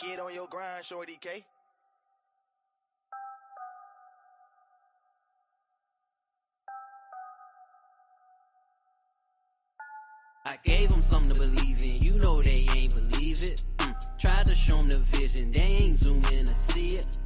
Get on your grind, shorty K. I gave them something to believe in, you know they ain't believe it. Tried to show them the vision, they ain't zoom in to see it.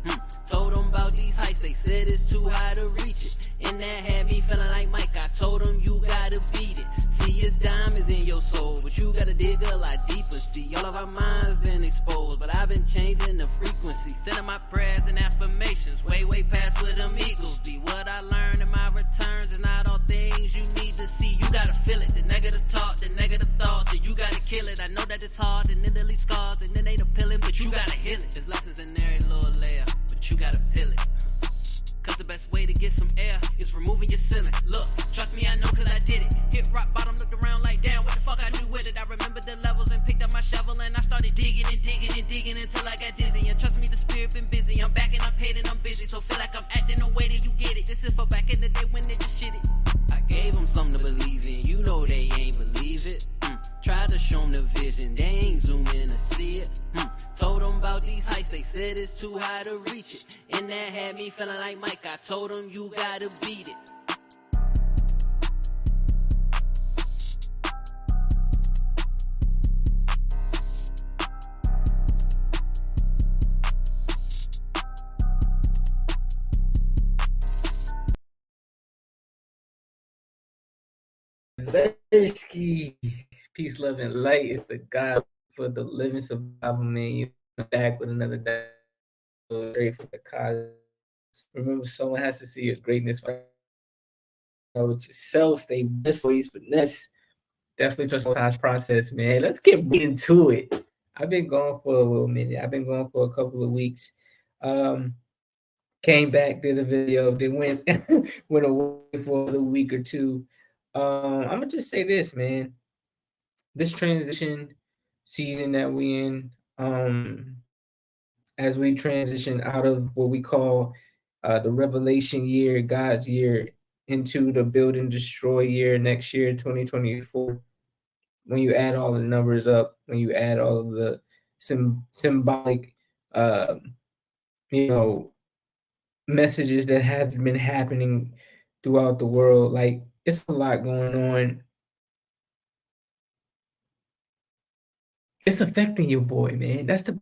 Told them about these heights, they said it's too high to reach it. And that had me feeling like Mike, I told them you gotta beat it. See, it's diamonds in your soul, but you gotta dig a lot deeper. See, all of our minds been exposed, but I've been changing the frequency. Sending my prayers and affirmations, way past where them eagles be. What I learned in my returns is not all things you need to see. You gotta feel it, the negative talk, the negative thoughts, so you gotta kill it. I know that it's hard and it leaves scars and it ain't appealing, but you gotta heal it. There's lessons in every little layer, but you gotta peel it. Cause the best way to get some air is removing your ceiling. Look, trust me, I know cause I did it. Hit rock bottom, looked around like damn, what the fuck I do with it? I remember the levels and picked up my shovel and I started digging and digging and digging until I got dizzy. And trust me, the spirit been busy. I'm back and I'm paid and I'm busy, so feel like I'm acting the way that you get it. This is for back in the day when they just shit it. I gave them something to believe in, you know they ain't believe it. Tried to show them the vision, they ain't zoom in to see it. Told them about these heights, they said it's too high to reach it. And that had me feeling like Mike, I told them you gotta beat it. Zersky, peace, love, and light is the God for the living survival, man. You back with another day. Straight for the cause. Remember, someone has to see your greatness with yourself. Stay blessed, always finesse. Definitely trust the time process, man. Let's get right into it. I've been gone for a little minute. I've been gone for a couple of weeks. Came back, did a video, then went went away for a week or two. I'm gonna just say this, man. This transition season that we in, as we transition out of what we call the revelation year, God's year, into the build and destroy year next year, 2024. When you add all the numbers up, when you add all of the symbolic, you know, messages that have been happening throughout the world, like it's a lot going on. It's affecting your boy, man. That's the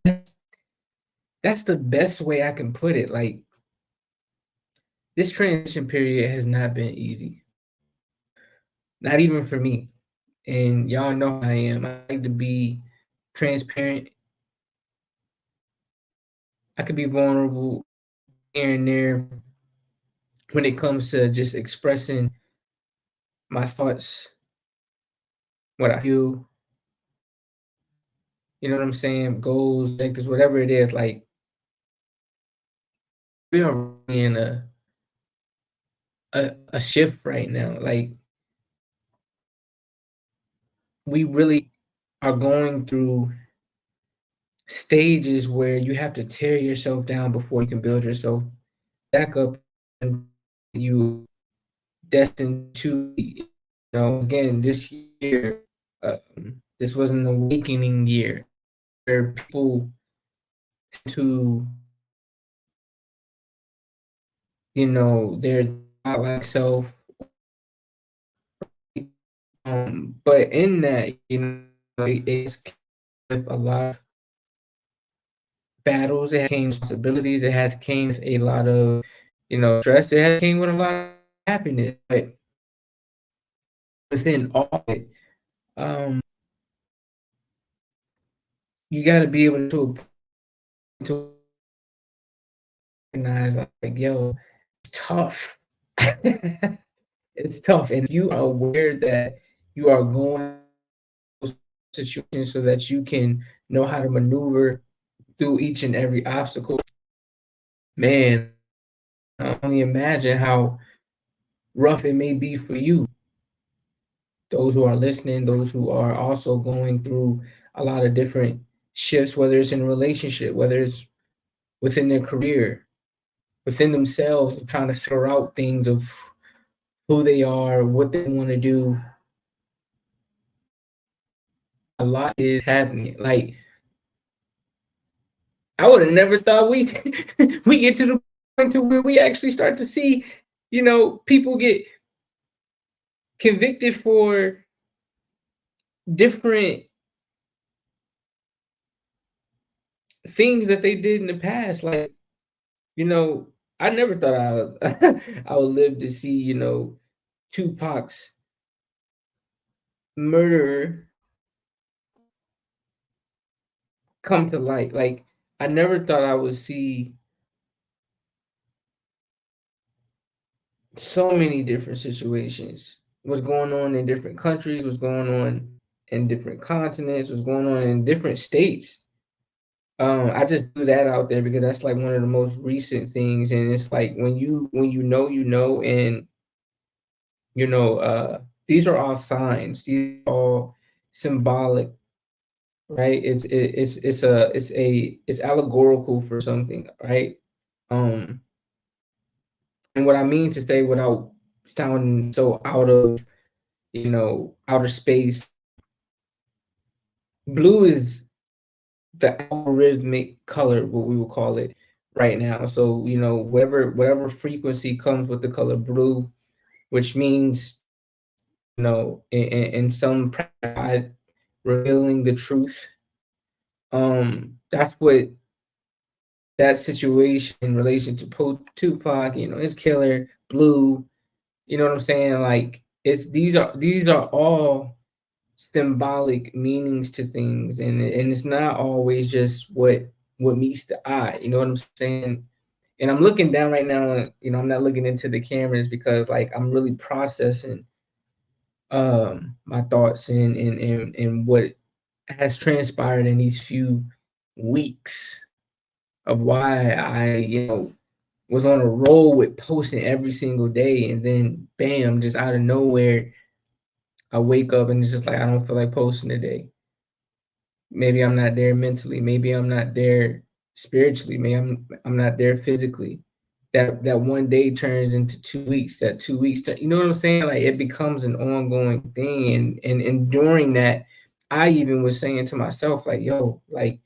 best way I can put it. Like, this transition period has not been easy. Not even for me. And y'all know how I am. I like to be transparent. I can be vulnerable here and there when it comes to just expressing my thoughts, what I feel, you know what I'm saying? Goals, objectives, whatever it is. Like, we are in a shift right now. Like, we really are going through stages where you have to tear yourself down before you can build yourself back up, and you destined to, again, this year, this was an awakening year where people to, their like self, but in that, it's with a lot of battles, it came responsibilities, it has came with a lot of, stress, it has came with a lot of happiness, but within all of it, you got to be able to recognize, like, yo, it's tough. It's tough, and you are aware that you are going through situations so that you can know how to maneuver through each and every obstacle. Man, I can only imagine how rough it may be for you. Those who are listening, those who are also going through a lot of different shifts, whether it's in a relationship, whether it's within their career, within themselves, trying to figure out things of who they are, what they want to do. A lot is happening. Like, I would have never thought we we get to the point to where we actually start to see, people get convicted for different things that they did in the past. Like, I never thought I would live to see, Tupac's murderer come to light. Like, I never thought I would see so many different situations. What's going on in different countries, what's going on in different continents, what's going on in different states. I just threw that out there because that's like one of the most recent things. And it's like when you know, and these are all signs, these are all symbolic, right? It's allegorical for something, right? Um, and what I mean to say without sounding so out of, outer space, blue is the algorithmic color, what we would call it right now. So, whatever frequency comes with the color blue, which means, in some practice, revealing the truth. That's what that situation in relation to Tupac, his killer, Blue, you know what I'm saying? Like, these are all symbolic meanings to things, and it's not always just what meets the eye. You know what I'm saying? And I'm looking down right now, and I'm not looking into the cameras because like I'm really processing my thoughts and what has transpired in these few weeks of why I, was on a roll with posting every single day, and then bam, just out of nowhere, I wake up and it's just like I don't feel like posting today. Maybe I'm not there mentally, maybe I'm not there spiritually, maybe I'm not there physically. That one day turns into 2 weeks, that 2 weeks you know what I'm saying? Like, it becomes an ongoing thing, and during that, I even was saying to myself, like, yo, like,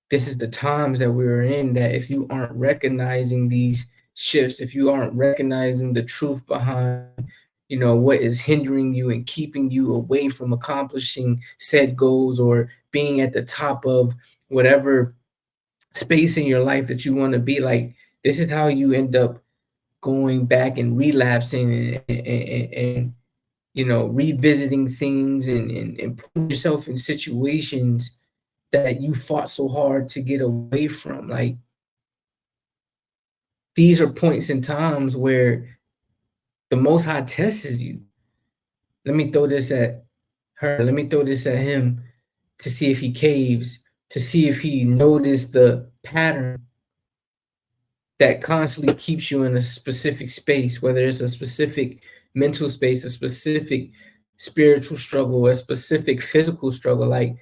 this is the times that we're in, that if you aren't recognizing these shifts, if you aren't recognizing the truth behind, what is hindering you and keeping you away from accomplishing said goals or being at the top of whatever space in your life that you want to be, like, this is how you end up going back and relapsing and revisiting things and putting yourself in situations that you fought so hard to get away from. Like, these are points in times where the Most High tests you. Let me throw this at her. Let me throw this at him to see if he caves, to see if he noticed the pattern that constantly keeps you in a specific space, whether it's a specific mental space, a specific spiritual struggle, a specific physical struggle. Like,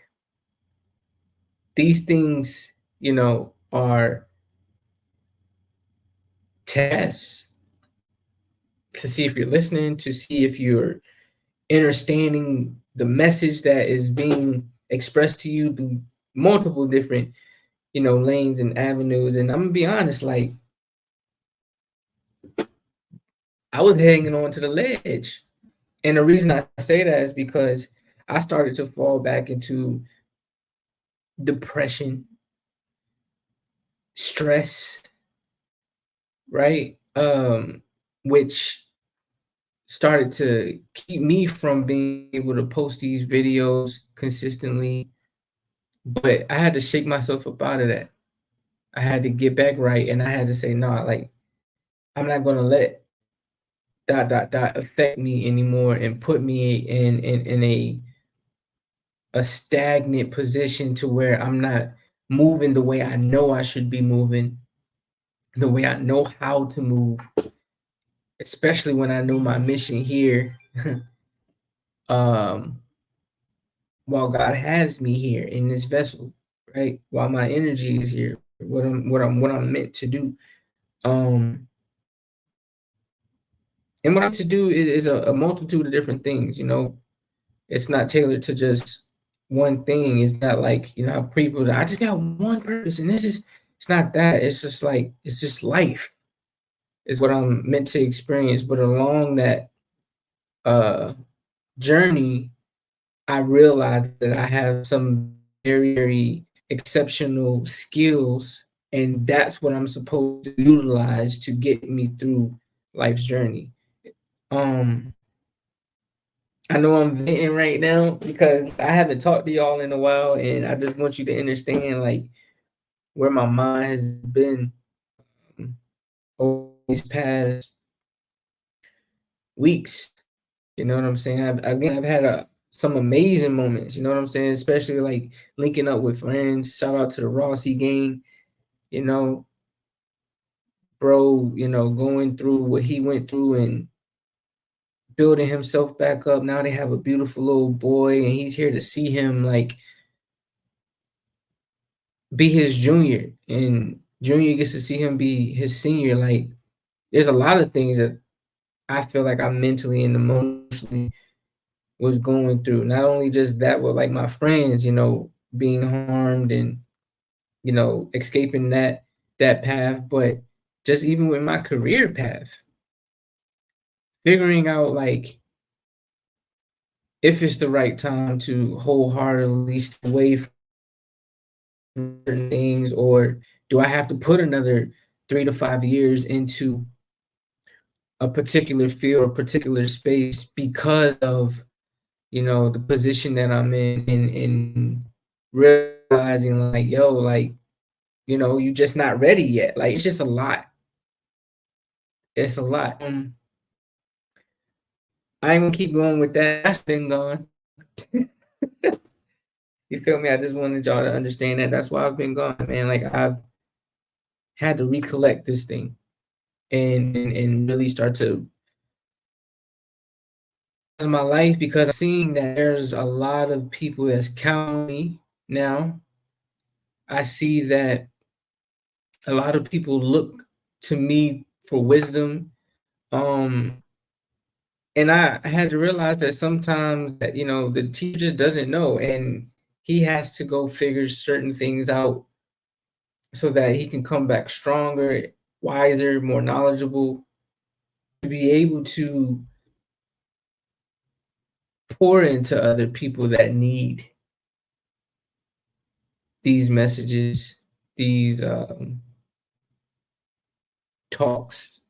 these things, are tests to see if you're listening, to see if you're understanding the message that is being expressed to you through multiple different, lanes and avenues. And I'm gonna be honest, like, I was hanging on to the ledge. And the reason I say that is because I started to fall back into depression, stress, right? Which started to keep me from being able to post these videos consistently. But I had to shake myself up out of that. I had to get back right, and I had to say, nah, like, I'm not gonna let dot affect me anymore and put me in a stagnant position to where I'm not moving the way I know I should be moving, the way I know how to move, especially when I know my mission here. um, while God has me here in this vessel, right? While my energy is here, what I'm meant to do. Um, and what I'm to do is a multitude of different things. It's not tailored to just one thing. It's not like, how people, I just got one purpose, and this is It's not that. It's just like it's just life is what I'm meant to experience. But along that uh journey, I realized that I have some very exceptional skills, and that's what I'm supposed to utilize to get me through life's journey. Um, I know I'm venting right now because I haven't talked to y'all in a while, and I just want you to understand like where my mind has been over these past weeks. You know what I'm saying? I've had some amazing moments. You know what I'm saying? Especially like linking up with friends. Shout out to the Rossi gang. You know, bro. You know, going through what he went through and building himself back up. Now they have a beautiful little boy, and he's here to see him like be his junior, and junior gets to see him be his senior. Like, there's a lot of things that I feel like I mentally and emotionally was going through. Not only just that, but like my friends, you know, being harmed and you know escaping that path, but just even with my career path, figuring out like if it's the right time to wholeheartedly stay away from certain things, or do I have to put another 3 to 5 years into a particular field or particular space because of you know the position that I'm in, and realizing like yo, like you know you just not ready yet. Like it's just a lot. It's a lot. I ain't gonna keep going with that. That's been gone. You feel me? I just wanted y'all to understand that. That's why I've been gone, man. Like I've had to recollect this thing and really start to in my life, because I'm seeing that there's a lot of people that's counting on me now. I see that a lot of people look to me for wisdom. Um, and I had to realize that sometimes that you know the teacher just doesn't know, and he has to go figure certain things out so that he can come back stronger, wiser, more knowledgeable, to be able to pour into other people that need these messages, these talks.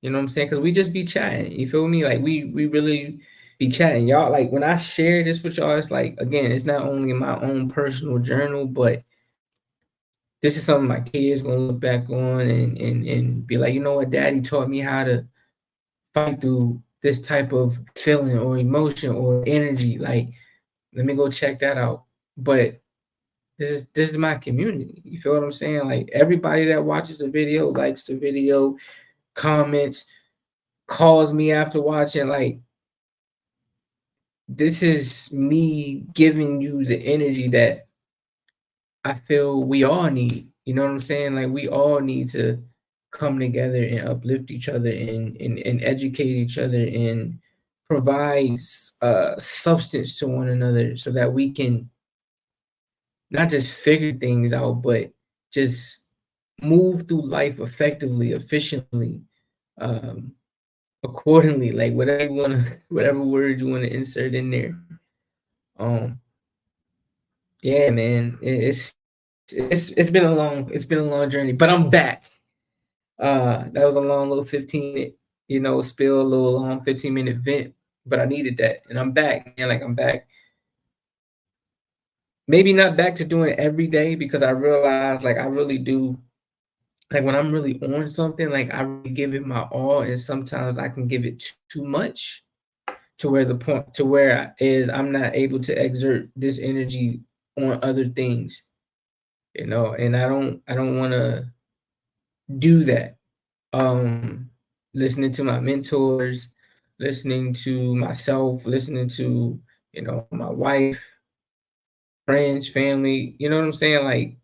You know what I'm saying? Because we just be chatting. You feel me? Like we really be chatting. Y'all like when I share this with y'all, it's like again, it's not only my own personal journal, but this is something my kids gonna look back on and be like, you know what, daddy taught me how to fight through this type of feeling or emotion or energy. Like, let me go check that out. But this is my community. You feel what I'm saying? Like everybody that watches the video, likes the video, comments, calls me after watching, like this is me giving you the energy that I feel we all need. You know what I'm saying? Like we all need to come together and uplift each other and educate each other and provide substance to one another so that we can not just figure things out, but just move through life effectively, efficiently, um, accordingly. Like whatever you wanna, whatever word you wanna insert in there. Um, yeah, man, it's been a long journey, but I'm back. That was a long little 15-minute, you know, spill, a little long 15-minute vent, but I needed that, and I'm back, man. Like I'm back. Maybe not back to doing it every day because I realize like I really do like when I'm really on something, like I really give it my all, and sometimes I can give it too much to where the point to where is I'm not able to exert this energy on other things, you know, and I don't want to do that. Listening to my mentors, listening to myself, listening to you know my wife, friends, family. You know what I'm saying? Like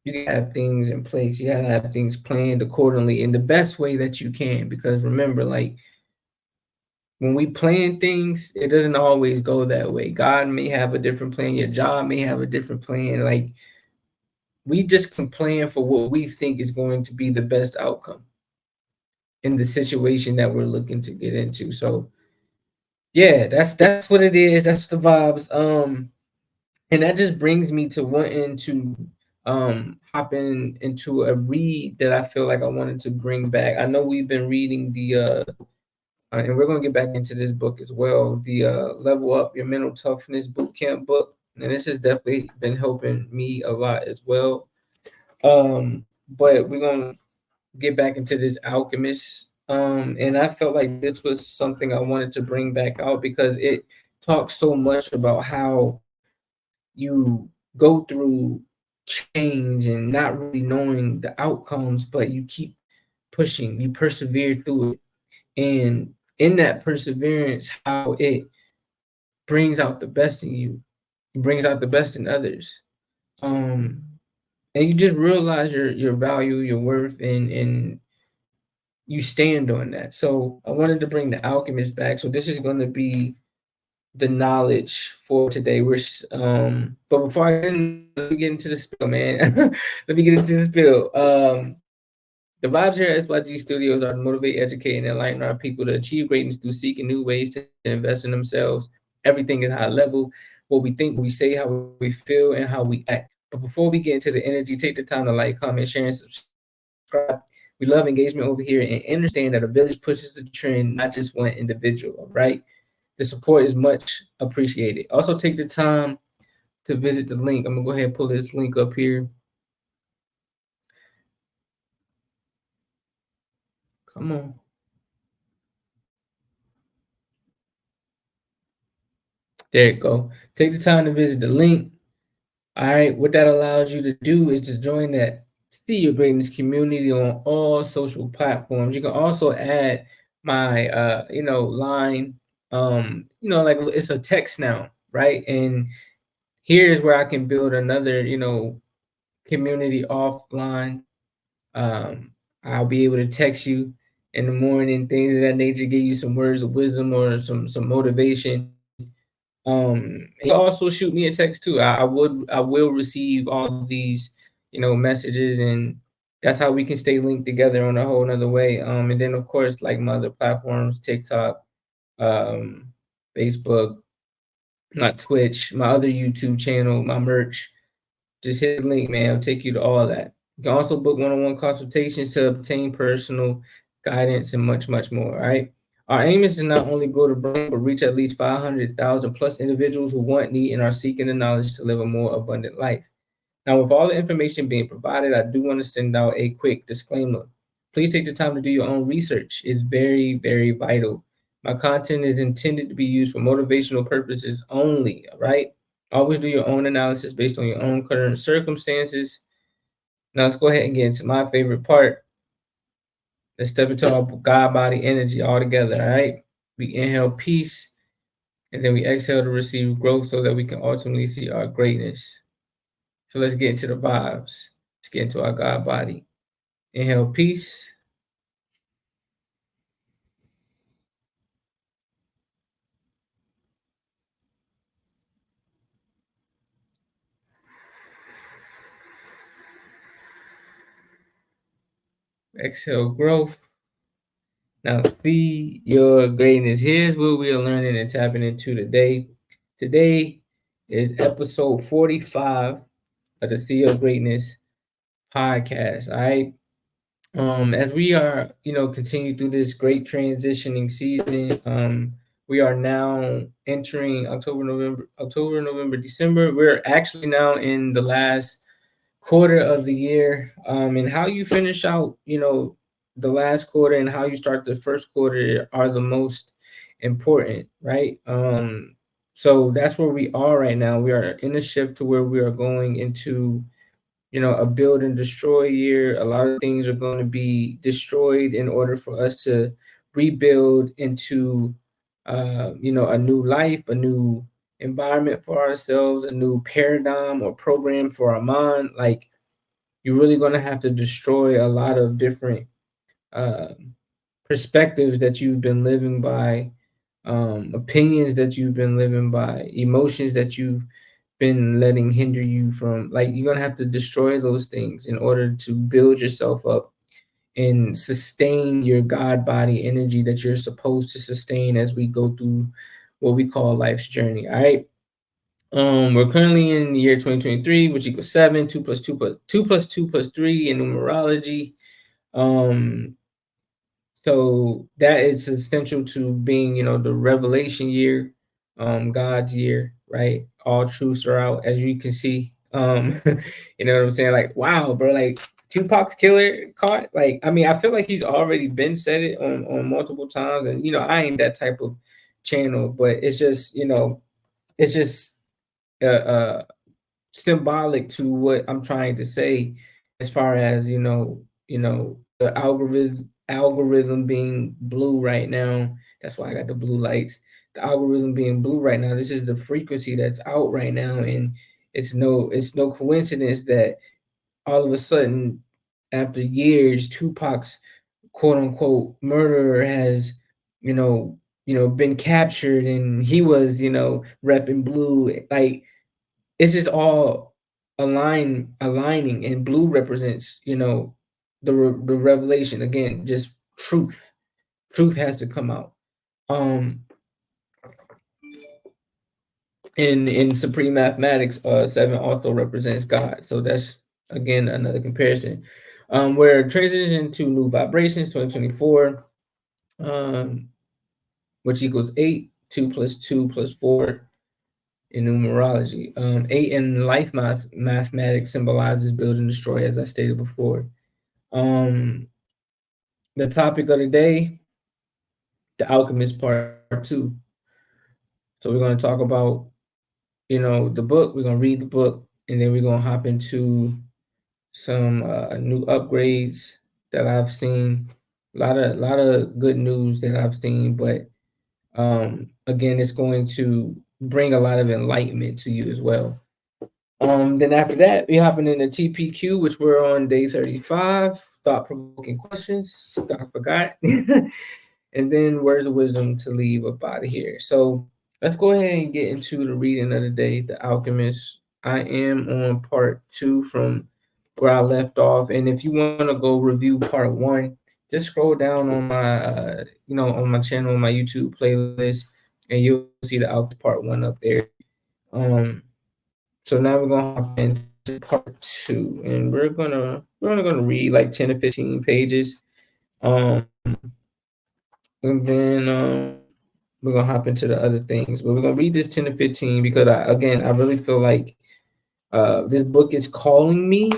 you gotta have things in place. You gotta have things planned accordingly in the best way that you can. Because remember, like when we plan things, it doesn't always go that way. God may have a different plan. Your job may have a different plan. Like we just can plan for what we think is going to be the best outcome in the situation that we're looking to get into. So yeah, that's what it is. That's the vibes. And that just brings me to wanting to hop into a read that I feel like I wanted to bring back. I know we've been reading the and we're gonna get back into this book as well, the Level Up Your Mental Toughness Boot Camp book. And this has definitely been helping me a lot as well. But we're gonna get back into this Alchemist. And I felt like this was something I wanted to bring back out because it talks so much about how you go through change and not really knowing the outcomes, but you keep pushing, you persevere through it. And in that perseverance, how it brings out the best in you, it brings out the best in others. Um, and you just realize your value, your worth, and you stand on that. So I wanted to bring the Alchemist back. So this is going to be the knowledge for today. But before I let me get into the spill, man. Let me get into the spill. The vibes here at SYG Studios are to motivate, educate, and enlighten our people to achieve greatness through seeking new ways to invest in themselves. Everything is high level. What we think, what we say, how we feel, and how we act. But before we get into the energy, take the time to like, comment, share, and subscribe. We love engagement over here and understand that a village pushes the trend, not just one individual, all right? The support is much appreciated. Also, take the time to visit the link. I'm gonna go ahead and pull this link up here. Come on. There you go. Take the time to visit the link. All right. What that allows you to do is to join that See Your Greatness community on all social platforms. You can also add my line. Like it's a text now, right? And here's where I can build another, community offline. Um, I'll be able to text you in the morning, things of that nature, give you some words of wisdom or some motivation. And you can also shoot me a text too. I will receive all of these, messages, and that's how we can stay linked together on a whole nother way. And then of course, like my other platforms, TikTok, um, Facebook, my Twitch, my other YouTube channel, my merch. Just hit the link, man. It'll take you to all that. You can also book one-on-one consultations to obtain personal guidance and much, much more. All right. Our aim is to not only grow the brand, but reach at least 500,000 plus individuals who want, need, and are seeking the knowledge to live a more abundant life. Now, with all the information being provided, I do want to send out a quick disclaimer. Please take the time to do your own research. It's very, very vital. My content is intended to be used for motivational purposes only, all right? Always do your own analysis based on your own current circumstances. Now, let's go ahead and get into my favorite part. Let's step into our God body energy all together, all right? We inhale peace, and then we exhale to receive growth so that we can ultimately see our greatness. So let's get into the vibes. Let's get into our God body. Inhale peace. Exhale growth. Now see your greatness. Here's what we are learning and tapping into today. Today is episode 45 of the See Your Greatness podcast. All right. As we are, continue through this great transitioning season, we are now entering October, November, December. We're actually now in the last quarter of the year. And how you finish out, the last quarter and how you start the first quarter are the most important, right? So that's where we are right now. We are in a shift to where we are going into a build and destroy year. A lot of things are going to be destroyed in order for us to rebuild into, a new life, a new environment for ourselves, a new paradigm or program for our mind. Like you're really going to have to destroy a lot of different uh, perspectives that you've been living by, opinions that you've been living by, emotions that you've been letting hinder you from, like, you're gonna have to destroy those things in order to build yourself up and sustain your God body energy that you're supposed to sustain as we go through what we call life's journey. All right. We're currently in the year 2023, which equals 7, 2 plus 2 plus 2 plus 2 plus 3 in numerology. Um, so that is essential to being, the revelation year, God's year, right? All truths are out, as you can see. You know what I'm saying? Like, wow, bro, like Tupac's killer caught. Like, I mean, I feel like he's already been said it on multiple times, and I ain't that type of channel, but it's just, it's just uh symbolic to what I'm trying to say, as far as the algorithm being blue right now. That's why I got the blue lights. The algorithm being blue right now. This is the frequency that's out right now, and it's no coincidence that all of a sudden, after years, Tupac's quote unquote murderer has you know been captured, and he was repping blue. Like, it's just all aligning, and blue represents the revelation. Again, just truth has to come out. um in supreme mathematics, 7 also represents God, so that's again another comparison. We're transitioning to new vibrations, 2024, um which equals 8. 2 plus 2 plus 4 in numerology. 8 in life mathematics symbolizes build and destroy, as I stated before. Um, the topic of the day, the Alchemist Part 2. So we're going to talk about, the book. We're going to read the book, and then we're going to hop into some new upgrades that I've seen. A lot of good news that I've seen, but again, it's going to bring a lot of enlightenment to you as well. Then after that, we hopping into TPQ, which we're on day 35, thought provoking questions. I forgot. And then words of wisdom to leave up out of here. So let's go ahead and get into the reading of the day, The Alchemist. I am on part 2 from where I left off. And if you want to go review part 1, just scroll down on my, on my channel, on my YouTube playlist, and you'll see the Alchemist part 1 up there. Um, so now we're gonna hop into part 2, and we're only gonna read like 10 to 15 pages. Um, and then we're gonna hop into the other things, but we're gonna read this 10 to 15 because I really feel like this book is calling me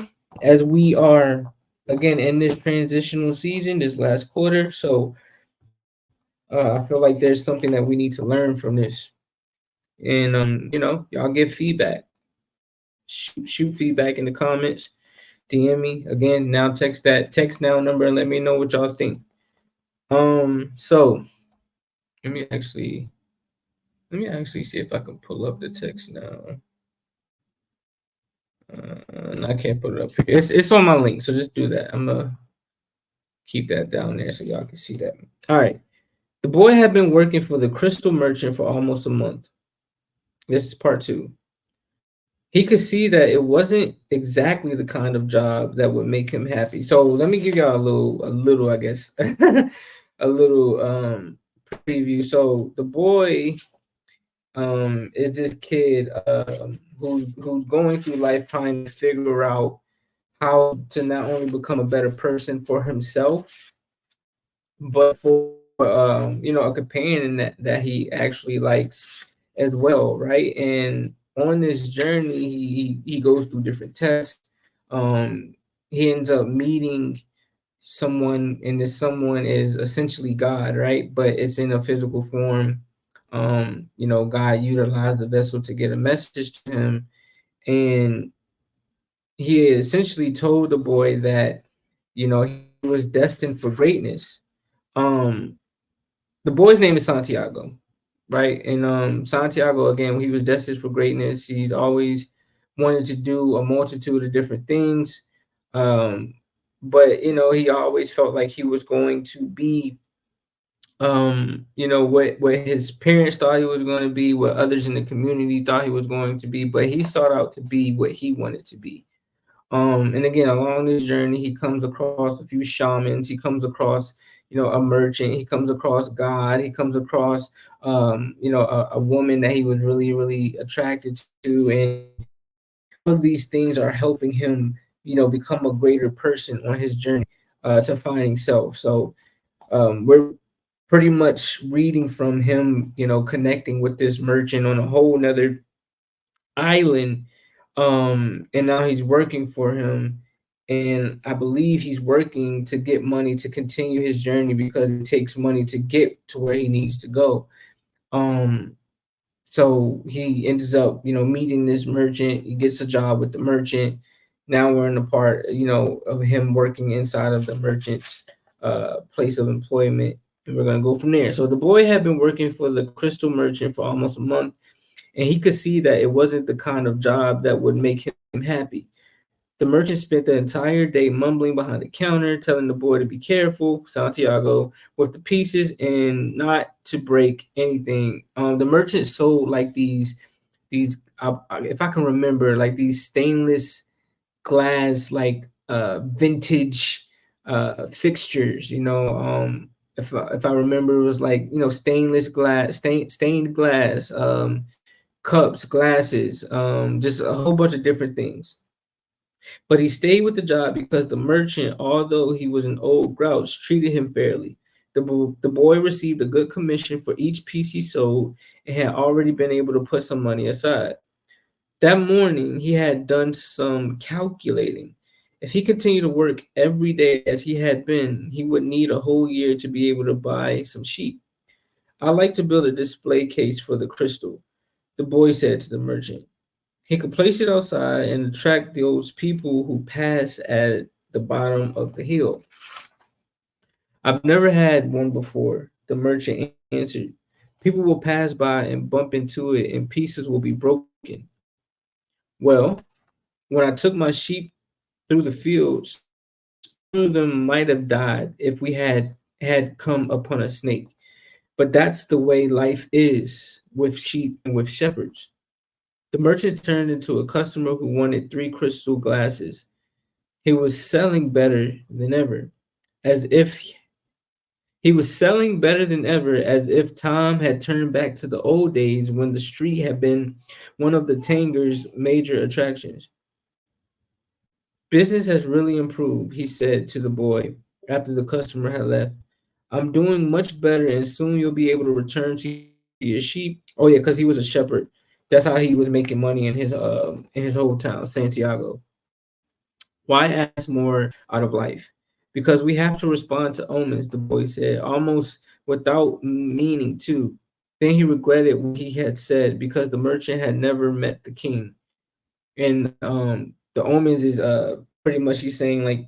as we are again in this transitional season, this last quarter. So I feel like there's something that we need to learn from this, and y'all give feedback. Shoot feedback in the comments. DM me again. Now text now number and let me know what y'all think. So let me actually see if I can pull up the text now. And I can't put it up here. It's on my link, so just do that. I'm gonna keep that down there so y'all can see that. All right. The boy had been working for the crystal merchant for almost a month. This is part 2. He could see that it wasn't exactly the kind of job that would make him happy. So let me give y'all a little, I guess, a little preview. So the boy is this kid who's going through life trying to figure out how to not only become a better person for himself, but for a companion that he actually likes as well, right? And on this journey, he goes through different tests. Um, he ends up meeting someone, and this someone is essentially God, right? But it's in a physical form. God utilized the vessel to get a message to him, and he essentially told the boy that he was destined for greatness. Um, the boy's name is Santiago, right? And Santiago, again, he was destined for greatness. He's always wanted to do a multitude of different things, but he always felt like he was going to be what his parents thought he was going to be, what others in the community thought he was going to be, but he sought out to be what he wanted to be. And again, along this journey, he comes across a few shamans. He comes across, a merchant. He comes across God. He comes across, a woman that he was really, really attracted to, and all of these things are helping him, become a greater person on his journey to finding self. So we're pretty much reading from him, connecting with this merchant on a whole nother island, and now he's working for him, and I believe he's working to get money to continue his journey because it takes money to get to where he needs to go. um so he ends up, meeting this merchant. He gets a job with the merchant. Now we're in the part, of him working inside of the merchant's place of employment, and we're gonna go from there. So the boy had been working for the crystal merchant for almost a month, and he could see that it wasn't the kind of job that would make him happy. The merchant spent the entire day mumbling behind the counter, telling the boy to be careful, Santiago, with the pieces and not to break anything. The merchant sold like if I can remember, like these stainless glass, like vintage fixtures. If I remember, it was like, stainless glass, stained glass, cups, glasses, just a whole bunch of different things. But he stayed with the job because the merchant, although he was an old grouch, treated him fairly. The boy received a good commission for each piece he sold and had already been able to put some money aside. That morning, he had done some calculating. If he continued to work every day as he had been, he would need a whole year to be able to buy some sheep. "I like to build a display case for the crystal," the boy said to the merchant. He could place it outside and attract those people who pass at the bottom of the hill. "I've never had one before," the merchant answered. "People will pass by and bump into it, and pieces will be broken." "Well, when I took my sheep through the fields, some of them might have died if we had come upon a snake. But that's the way life is with sheep and with shepherds." The merchant turned into a customer who wanted 3 crystal glasses. He was selling better than ever, as if he was selling better than ever, as if time had turned back to the old days when the street had been one of the Tanger's major attractions. "Business has really improved," he said to the boy after the customer had left. "I'm doing much better, and soon you'll be able to return to your sheep." Oh yeah, because he was a shepherd. That's how he was making money in his whole town, Santiago. "Why ask more out of life?" "Because we have to respond to omens," the boy said, almost without meaning to. Then he regretted what he had said because the merchant had never met the king. And the omens is pretty much he's saying like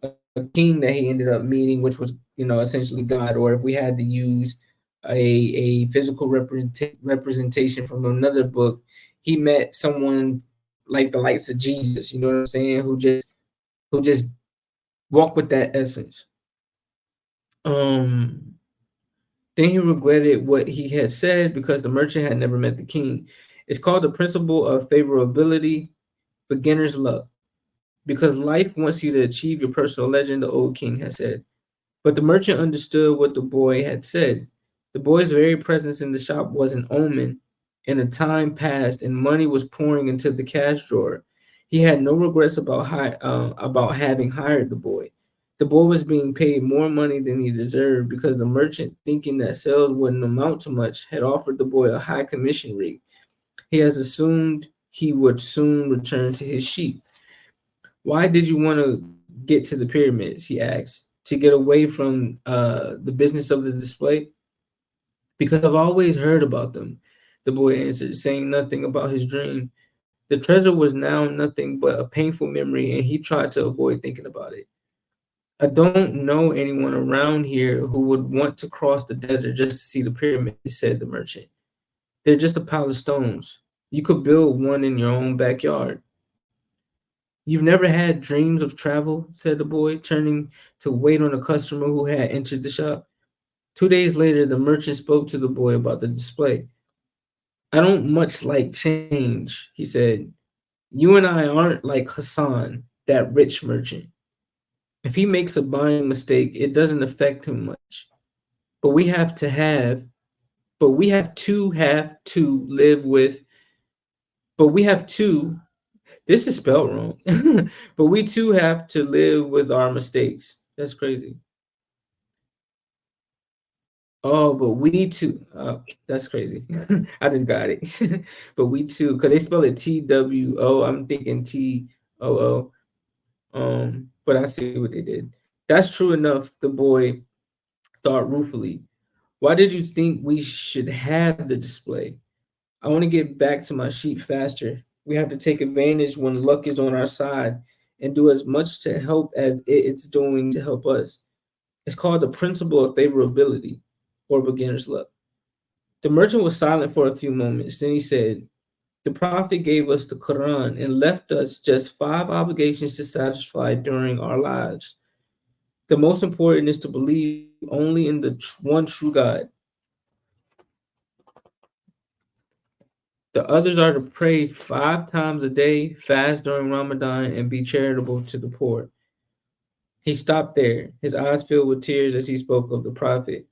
a king that he ended up meeting, which was, essentially God, or if we had to use a physical representation from another book, he met someone like the likes of Jesus, you know what I'm saying, who just walk with that essence. Um, then he regretted what he had said because the merchant had never met the king. It's called the principle of favorability, beginner's luck, because life wants you to achieve your personal legend, the old king had said. But the merchant understood what the boy had said. The boy's very presence in the shop was an omen, and a time passed, and money was pouring into the cash drawer. He had no regrets about having hired the boy. The boy was being paid more money than he deserved because the merchant, thinking that sales wouldn't amount to much, had offered the boy a high commission rate. He has assumed he would soon return to his sheep. "Why did you want to get to the pyramids?" he asked. "To get away from the business of the display?" "Because I've always heard about them," the boy answered, saying nothing about his dream. The treasure was now nothing but a painful memory, and he tried to avoid thinking about it. "I don't know anyone around here who would want to cross the desert just to see the pyramids," said the merchant. "They're just a pile of stones. You could build one in your own backyard." "You've never had dreams of travel?" said the boy, turning to wait on a customer who had entered the shop. 2 days later, the merchant spoke to the boy about the display. I don't much like change, he said. You and I aren't like Hassan, that rich merchant. If he makes a buying mistake, it doesn't affect him much. But we have to have, but we have to live with, but we have to, this is spelled wrong, but we too have to live with our mistakes. That's crazy. Oh, but we too. That's crazy. I just got it. But we too, because they spell it TWO. I'm thinking TOO. But I see what they did. That's true enough, the boy thought ruefully. Why did you think we should have the display? I want to get back to my sheep faster. We have to take advantage when luck is on our side and do as much to help as it's doing to help us. It's called the principle of favorability or beginner's luck. The merchant was silent for a few moments. Then he said, the Prophet gave us the Quran and left us just 5 obligations to satisfy during our lives. The most important is to believe only in the one true God. The others are to pray 5 times a day, fast during Ramadan, and be charitable to the poor. He stopped there, his eyes filled with tears as he spoke of the Prophet.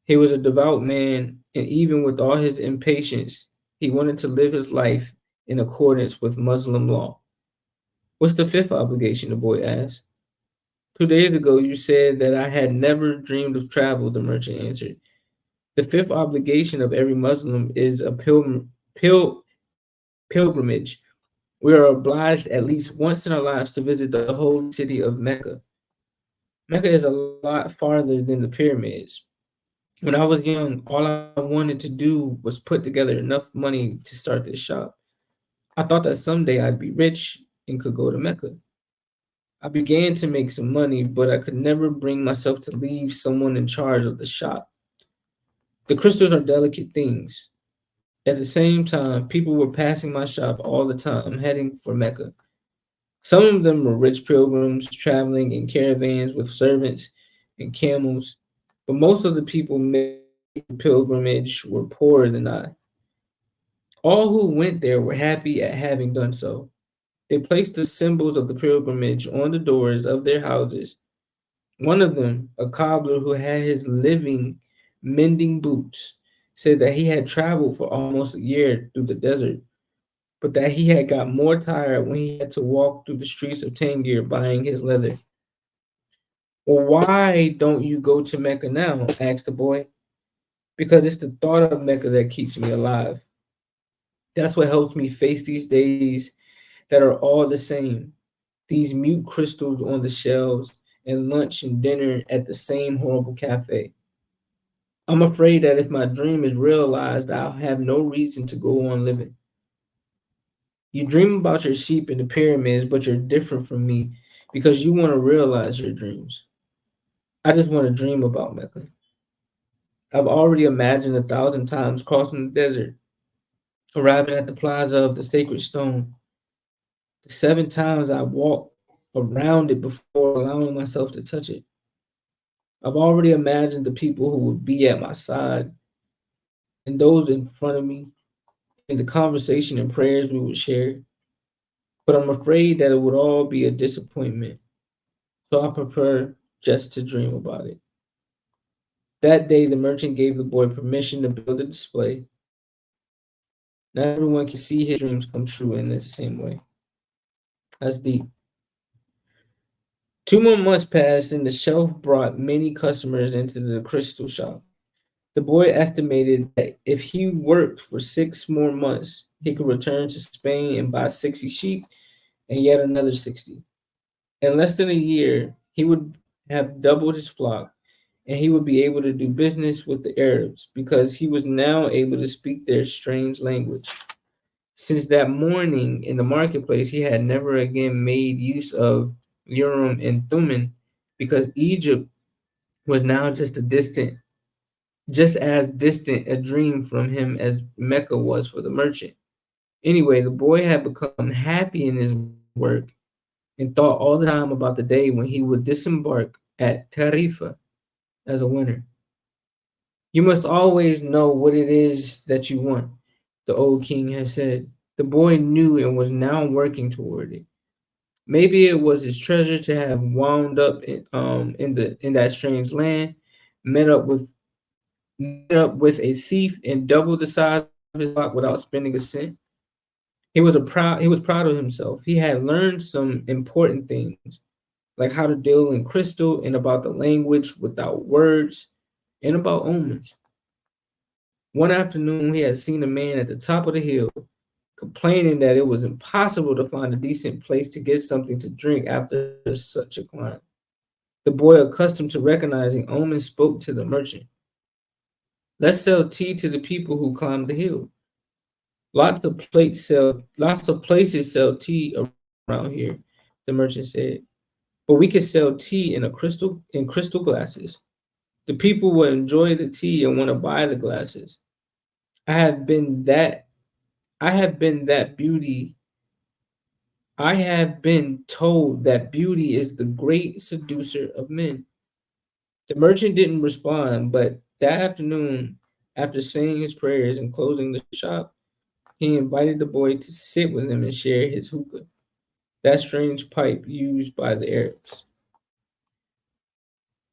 He was a devout man, and even with all his impatience, he wanted to live his life in accordance with Muslim law. What's the fifth obligation? The boy asked. 2 days ago, you said that I had never dreamed of travel, the merchant answered. The fifth obligation of every Muslim is a pilgrimage. We are obliged at least once in our lives to visit the holy city of Mecca. Mecca is a lot farther than the pyramids. When I was young, all I wanted to do was put together enough money to start this shop. I thought that someday I'd be rich and could go to Mecca. I began to make some money, but I could never bring myself to leave someone in charge of the shop. The crystals are delicate things. At the same time, people were passing my shop all the time, heading for Mecca. Some of them were rich pilgrims traveling in caravans with servants and camels, but most of the people making the pilgrimage were poorer than I. All who went there were happy at having done so. They placed the symbols of the pilgrimage on the doors of their houses. One of them, a cobbler who had his living mending boots, said that he had traveled for almost a year through the desert, but that he had got more tired when he had to walk through the streets of Tangier buying his leather. Well, why don't you go to Mecca now? Asked the boy. Because it's the thought of Mecca that keeps me alive. That's what helps me face these days that are all the same. These mute crystals on the shelves and lunch and dinner at the same horrible cafe. I'm afraid that if my dream is realized, I'll have no reason to go on living. You dream about your sheep in the pyramids, but you're different from me because you want to realize your dreams. I just want to dream about Mecca. I've already imagined 1,000 times crossing the desert, arriving at the plaza of the sacred stone. The 7 times I walked around it before allowing myself to touch it. I've already imagined the people who would be at my side and those in front of me and the conversation and prayers we would share. But I'm afraid that it would all be a disappointment. So I prefer just to dream about it. That day, the merchant gave the boy permission to build a display. Not everyone can see his dreams come true in the same way. That's deep. 2 more months passed, and the shelf brought many customers into the crystal shop. The boy estimated that if he worked for 6 more months, he could return to Spain and buy 60 sheep and yet another 60. In less than a year, he would have doubled his flock, and he would be able to do business with the Arabs because he was now able to speak their strange language. Since that morning in the marketplace, he had never again made use of Urim and Thummim because Egypt was now just as distant a dream from him as Mecca was for the merchant. Anyway, the boy had become happy in his work and thought all the time about the day when he would disembark at Tarifa as a winner. You must always know what it is that you want, the old king had said. The boy knew and was now working toward it. Maybe it was his treasure to have wound up in that strange land, met up with a thief and doubled the size of his block without spending a cent. He was proud of himself. He had learned some important things, like how to deal in crystal and about the language without words and about omens. One afternoon, he had seen a man at the top of the hill complaining that it was impossible to find a decent place to get something to drink after such a climb. The boy, accustomed to recognizing omens, spoke to the merchant. Let's sell tea to the people who climb the hill. Lots of places sell tea around here, the merchant said. But we could sell tea in crystal glasses. The people will enjoy the tea and want to buy the glasses. I have been that I have been that beauty. I have been told that beauty is the great seducer of men. The merchant didn't respond, but that afternoon, after saying his prayers and closing the shop, he invited the boy to sit with him and share his hookah, that strange pipe used by the Arabs.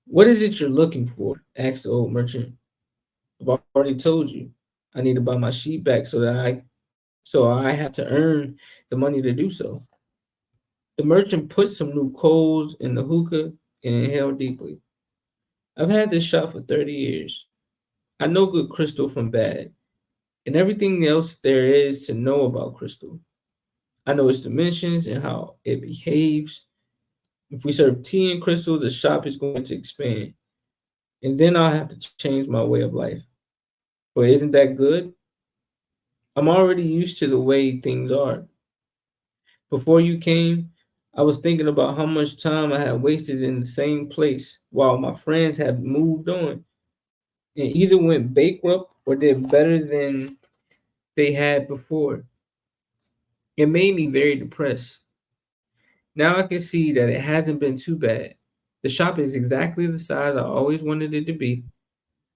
What is it you're looking for? Asked the old merchant. I've already told you. I need to buy my sheep back so I have to earn the money to do so. The merchant put some new coals in the hookah and inhaled deeply. I've had this shop for 30 years. I know good crystal from bad, and everything else there is to know about crystal. I know its dimensions and how it behaves. If we serve tea and crystal, the shop is going to expand, and then I'll have to change my way of life. But isn't that good? I'm already used to the way things are. Before you came, I was thinking about how much time I had wasted in the same place while my friends had moved on and either went bankrupt or did better than they had before. It made me very depressed. Now I can see that it hasn't been too bad. The shop is exactly the size I always wanted it to be.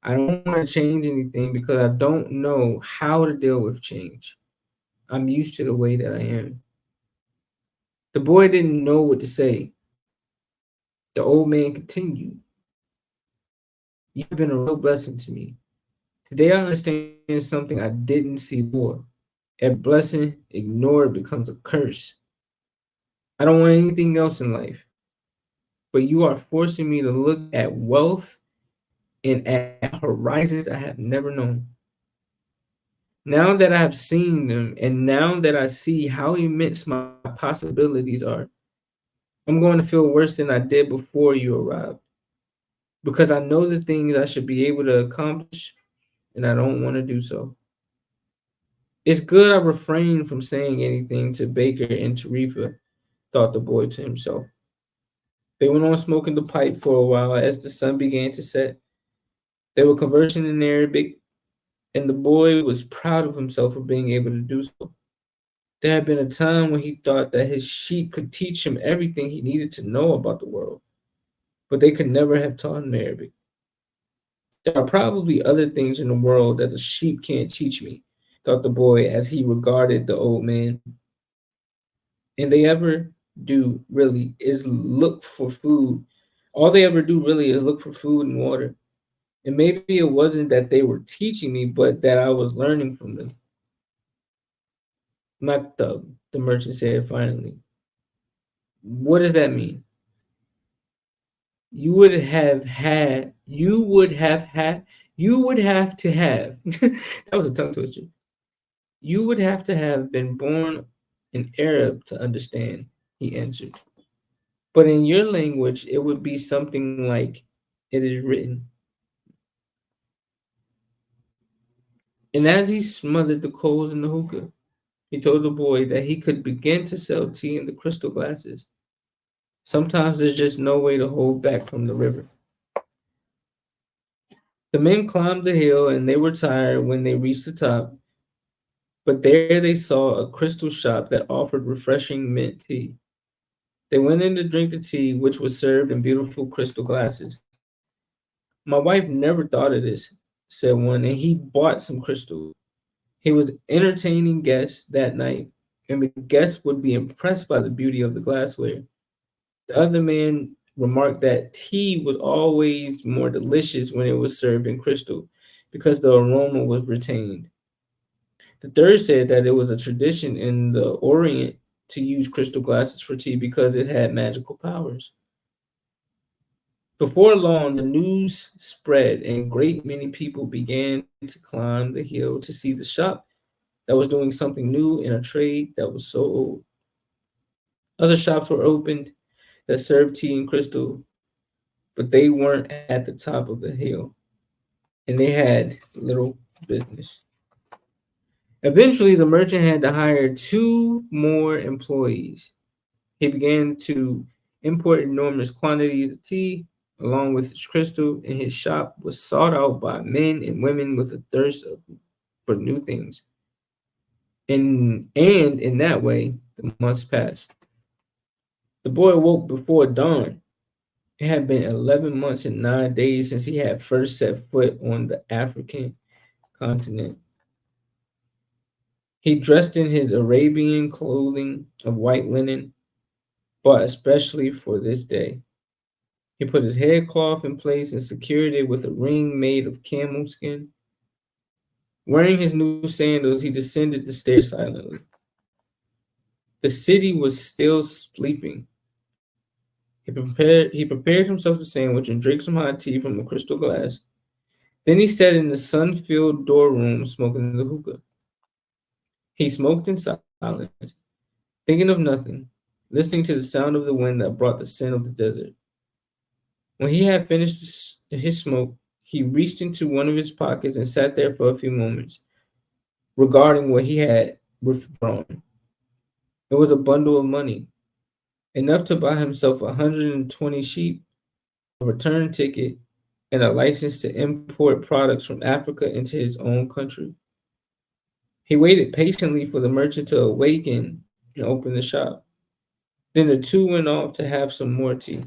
I don't want to change anything because I don't know how to deal with change. I'm used to the way that I am. The boy didn't know what to say. The old man continued, you've been a real blessing to me. Today I understand something I didn't see before. Every blessing ignored becomes a curse. I don't want anything else in life, but you are forcing me to look at wealth and at horizons I have never known. Now that I have seen them and now that I see how immense my possibilities are, I'm going to feel worse than I did before you arrived because I know the things I should be able to accomplish and I don't want to do so. It's good I refrained from saying anything to Baker and Tarifa, thought the boy to himself. They went on smoking the pipe for a while as the sun began to set. They were conversing in Arabic, and the boy was proud of himself for being able to do so. There had been a time when he thought that his sheep could teach him everything he needed to know about the world, but they could never have taught him Arabic. There are probably other things in the world that the sheep can't teach me, thought the boy as he regarded the old man. And they ever do really is look for food. All they ever do really is look for food and water. And maybe it wasn't that they were teaching me, but that I was learning from them. Maktab, the merchant said finally. What does that mean? You would have to have, that was a tongue twister. You would have to have been born an Arab to understand, he answered. But in your language, it would be something like it is written. And as he smothered the coals in the hookah, he told the boy that he could begin to sell tea in the crystal glasses. Sometimes there's just no way to hold back from the river. The men climbed the hill and they were tired when they reached the top, but there they saw a crystal shop that offered refreshing mint tea. They went in to drink the tea, which was served in beautiful crystal glasses. My wife never thought of this. said one, and he bought some crystal. He was entertaining guests that night, and the guests would be impressed by the beauty of the glassware. The other man remarked that tea was always more delicious when it was served in crystal because the aroma was retained. The third said that it was a tradition in the Orient to use crystal glasses for tea because it had magical powers. Before long, the news spread, and a great many people began to climb the hill to see the shop that was doing something new in a trade that was so old. Other shops were opened that served tea and crystal, but they weren't at the top of the hill, and they had little business. Eventually, the merchant had to hire two more employees. He began to import enormous quantities of tea along with his crystal, and his shop was sought out by men and women with a for new things. And in that way, the months passed. The boy awoke before dawn. It had been 11 months and 9 days since he had first set foot on the African continent. He dressed in his Arabian clothing of white linen, bought especially for this day. He put his headcloth in place and secured it with a ring made of camel skin. Wearing his new sandals, he descended the stairs silently. The city was still sleeping. He prepared himself a sandwich and drank some hot tea from a crystal glass. Then he sat in the sun-filled door room smoking the hookah. He smoked in silence, thinking of nothing, listening to the sound of the wind that brought the scent of the desert. When he had finished his smoke, he reached into one of his pockets and sat there for a few moments, regarding what he had withdrawn. It was a bundle of money, enough to buy himself 120 sheep, a return ticket, and a license to import products from Africa into his own country. He waited patiently for the merchant to awaken and open the shop. Then the two went off to have some more tea.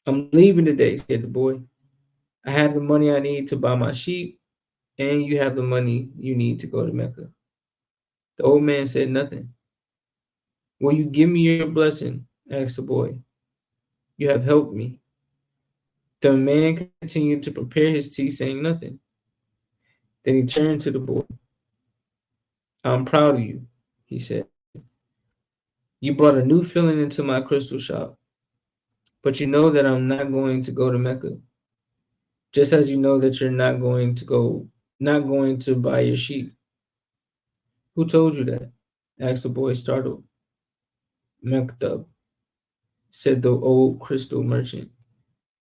I'm leaving today, said the boy. I have the money I need to buy my sheep, and you have the money you need to go to Mecca. The old man said nothing. Will you give me your blessing? Asked the boy. You have helped me. The man continued to prepare his tea, saying nothing. Then he turned to the boy. I'm proud of you, he said. You brought a new feeling into my crystal shop, but you know that I'm not going to go to Mecca, just as you know that you're not going to buy your sheep. Who told you that? Asked the boy, startled. Mektab, said the old crystal merchant,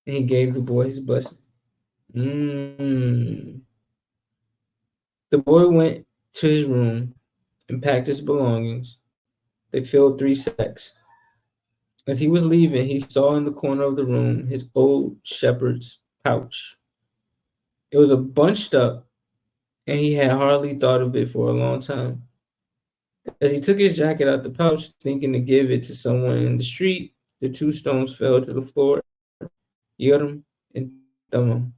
and he gave the boy his blessing. Mm. The boy went to his room and packed his belongings. They filled 3 sacks. As he was leaving, he saw in the corner of the room his old shepherd's pouch. It was a bunched up, and he had hardly thought of it for a long time. As he took his jacket out the pouch, thinking to give it to someone in the street, the two stones fell to the floor, Yoram and Thamam.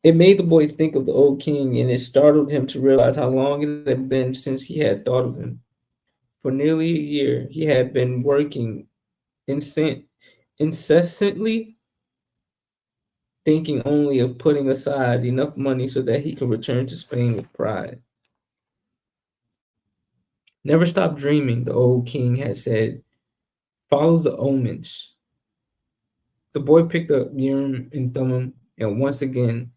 It made the boy think of the old king, and it startled him to realize how long it had been since he had thought of him. For nearly a year, he had been working incessantly, thinking only of putting aside enough money so that he could return to Spain with pride. Never stop dreaming, the old king had said. Follow the omens. The boy picked up Urim and Thummim and once again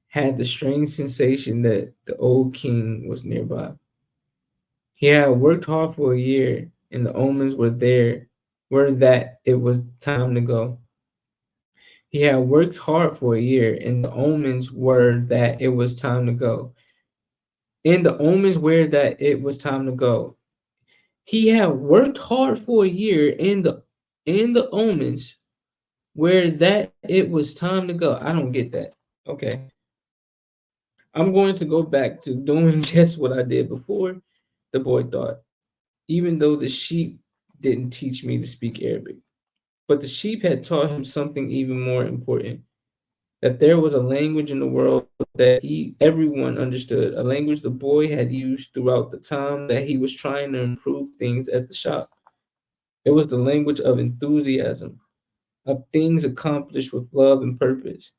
had the strange sensation that the old king was nearby. He had worked hard for a year, and the omens were that it was time to go. He had worked hard for a year, and the omens were that it was time to go. And the omens were that it was time to go. He had worked hard for a year, and the omens were that it was time to go. I don't get that. Okay. I'm going to go back to doing just what I did before, the boy thought, even though the sheep didn't teach me to speak Arabic. But the sheep had taught him something even more important. that there was a language in the world that everyone understood, a language the boy had used throughout the time that he was trying to improve things at the shop. It was the language of enthusiasm, of things accomplished with love and purpose.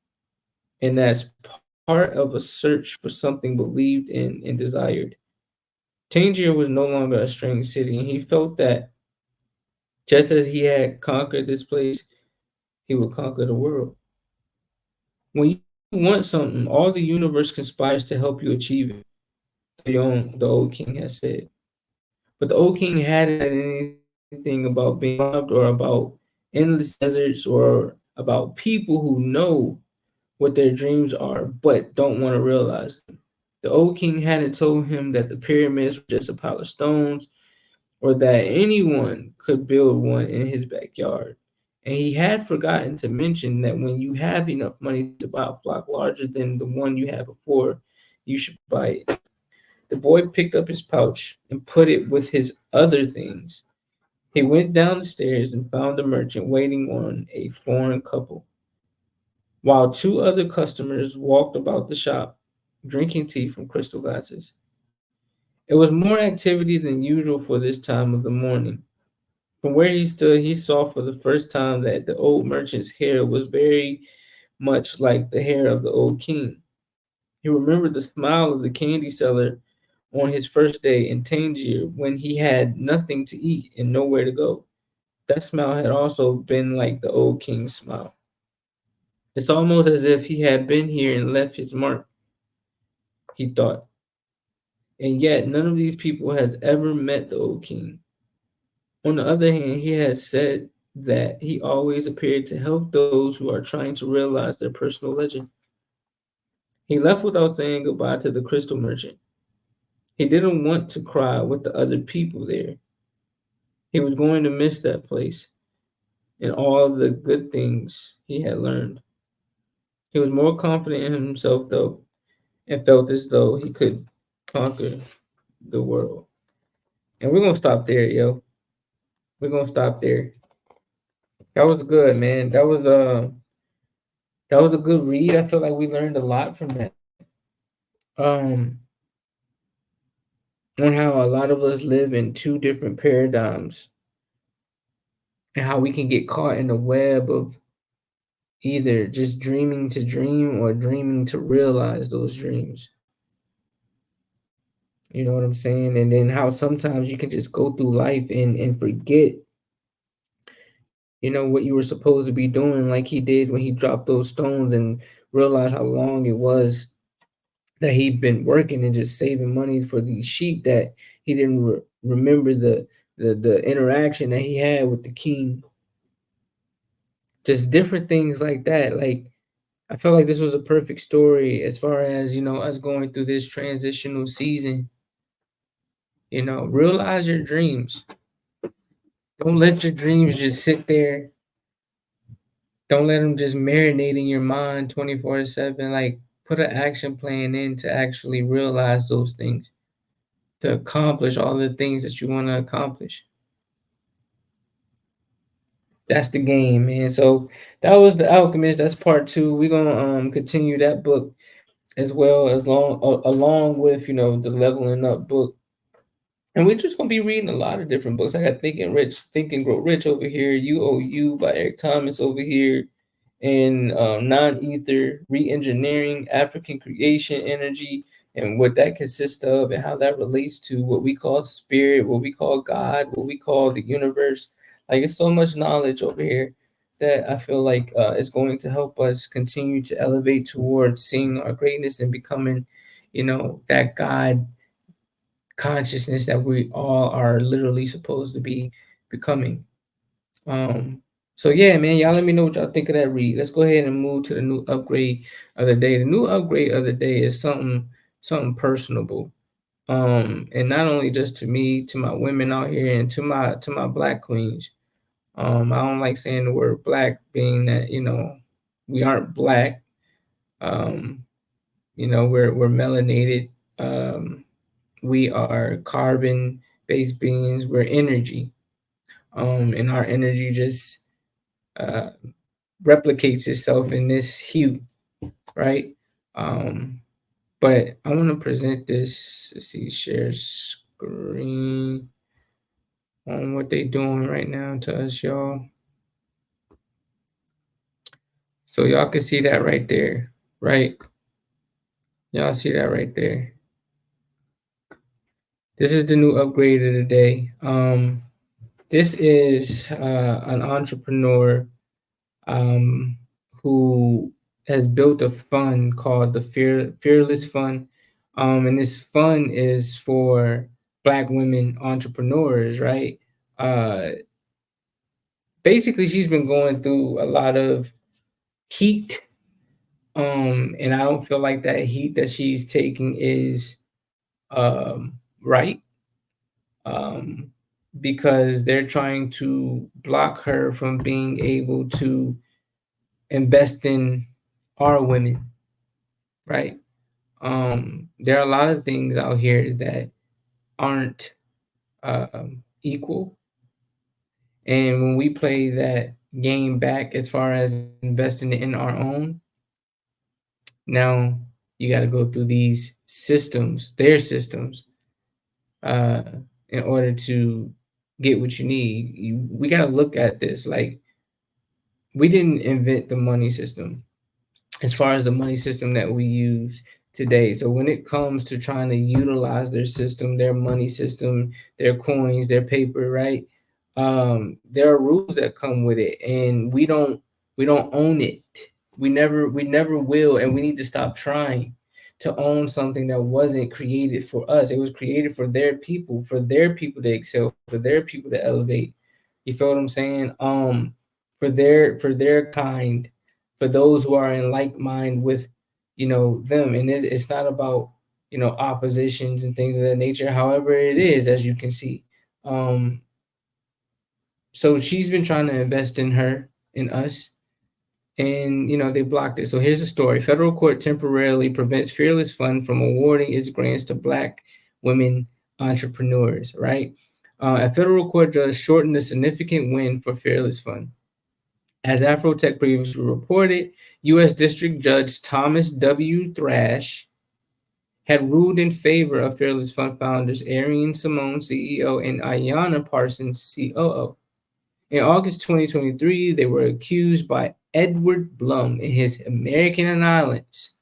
And that's part of a search for something believed in and desired. Tangier was no longer a strange city, and he felt that just as he had conquered this place, he would conquer the world. When you want something, all the universe conspires to help you achieve it, the old king has said. But the old king hadn't said anything about being robbed or about endless deserts or about people who know what their dreams are but don't want to realize them. The old king hadn't told him that the pyramids were just a pile of stones or that anyone could build one in his backyard. And he had forgotten to mention that when you have enough money to buy a flock larger than the one you had before, you should buy it. The boy picked up his pouch and put it with his other things. He went down the stairs and found the merchant waiting on a foreign couple, while two other customers walked about the shop, drinking tea from crystal glasses. It was more activity than usual for this time of the morning. From where he stood, he saw for the first time that the old merchant's hair was very much like the hair of the old king. He remembered the smile of the candy seller on his first day in Tangier when he had nothing to eat and nowhere to go. That smile had also been like the old king's smile. It's almost as if he had been here and left his mark, he thought. And yet none of these people has ever met the old king. On the other hand, he had said that he always appeared to help those who are trying to realize their personal legend. He left without saying goodbye to the crystal merchant. He didn't want to cry with the other people there. He was going to miss that place and all the good things he had learned. He was more confident in himself, though, and felt as though he could conquer the world. And we're gonna stop there, yo. We're gonna stop there. That was good, man. That was a good read. I feel like we learned a lot from that. Um, on how a lot of us live in two different paradigms and how we can get caught in the web of either just dreaming to dream or dreaming to realize those dreams. You know what I'm saying? And then how sometimes you can just go through life and forget, what you were supposed to be doing, like he did when he dropped those stones and realized how long it was that he'd been working and just saving money for these sheep that he didn't remember the interaction that he had with the king. Just different things like that. Like I felt like this was a perfect story as far as us going through this transitional season. Realize your dreams. Don't let your dreams just sit there. Don't let them just marinate in your mind 24/7. Like put an action plan in to actually realize those things, to accomplish all the things that you want to accomplish. That's the game, man. So that was The Alchemist. That's part two. We're gonna continue that book as well as along with the leveling up book. And we're just gonna be reading a lot of different books. I got Think and Grow Rich over here, You by Eric Thomas over here, and non-ether re-engineering African creation energy and what that consists of and how that relates to what we call spirit, what we call God, what we call the universe. Like it's so much knowledge over here that I feel like is going to help us continue to elevate towards seeing our greatness and becoming, that God consciousness that we all are literally supposed to be becoming. Um, so yeah, man, y'all let me know what y'all think of that read. Let's go ahead and move to the new upgrade of the day. The new upgrade of the day is something personable. And not only just to me, to my women out here and to my black queens. I don't like saying the word black, being that, we aren't black. Um, we're melanated. We are carbon based beings. We're energy. And our energy just uh, replicates itself in this hue. right? Um, but I want to present this. Let's see, share screen on what they doing right now to us, y'all. So y'all can see that right there, right? Y'all see that right there. This is the new upgrade of the day. This is an entrepreneur um, who has built a fund called the Fearless Fund, and this fund is for Black women entrepreneurs, right? Uh, Basically, she's been going through a lot of heat, and I don't feel like that heat that she's taking is right, um, because they're trying to block her from being able to invest in our women, right? There are a lot of things out here that aren't equal, and when we play that game back as far as investing in our own, now you got to go through these systems, their systems, uh, in order to get what you need. We got to look at this like we didn't invent the money system as far as the money system that we use today. So when it comes to trying to utilize their system, their money system, their coins, their paper, right? There are rules that come with it, and we don't own it. We never will, and we need to stop trying to own something that wasn't created for us. It was created for their people to excel, for their people to elevate. You feel what I'm saying? For their kind, for those who are in like mind with them, and it's not about oppositions and things of that nature. However, it is, as you can see. Um so she's been trying to invest in us, and they blocked it. So here's the story. Federal court temporarily prevents Fearless Fund from awarding its grants to Black women entrepreneurs, right? A federal court judge shortened a significant win for Fearless Fund. As Afrotech previously reported, U.S. District Judge Thomas W. Thrash had ruled in favor of Fearless Fund founders Ariane Simone, CEO, and Ayanna Parsons, COO. In August 2023, they were accused by Edward Blum and his American Alliance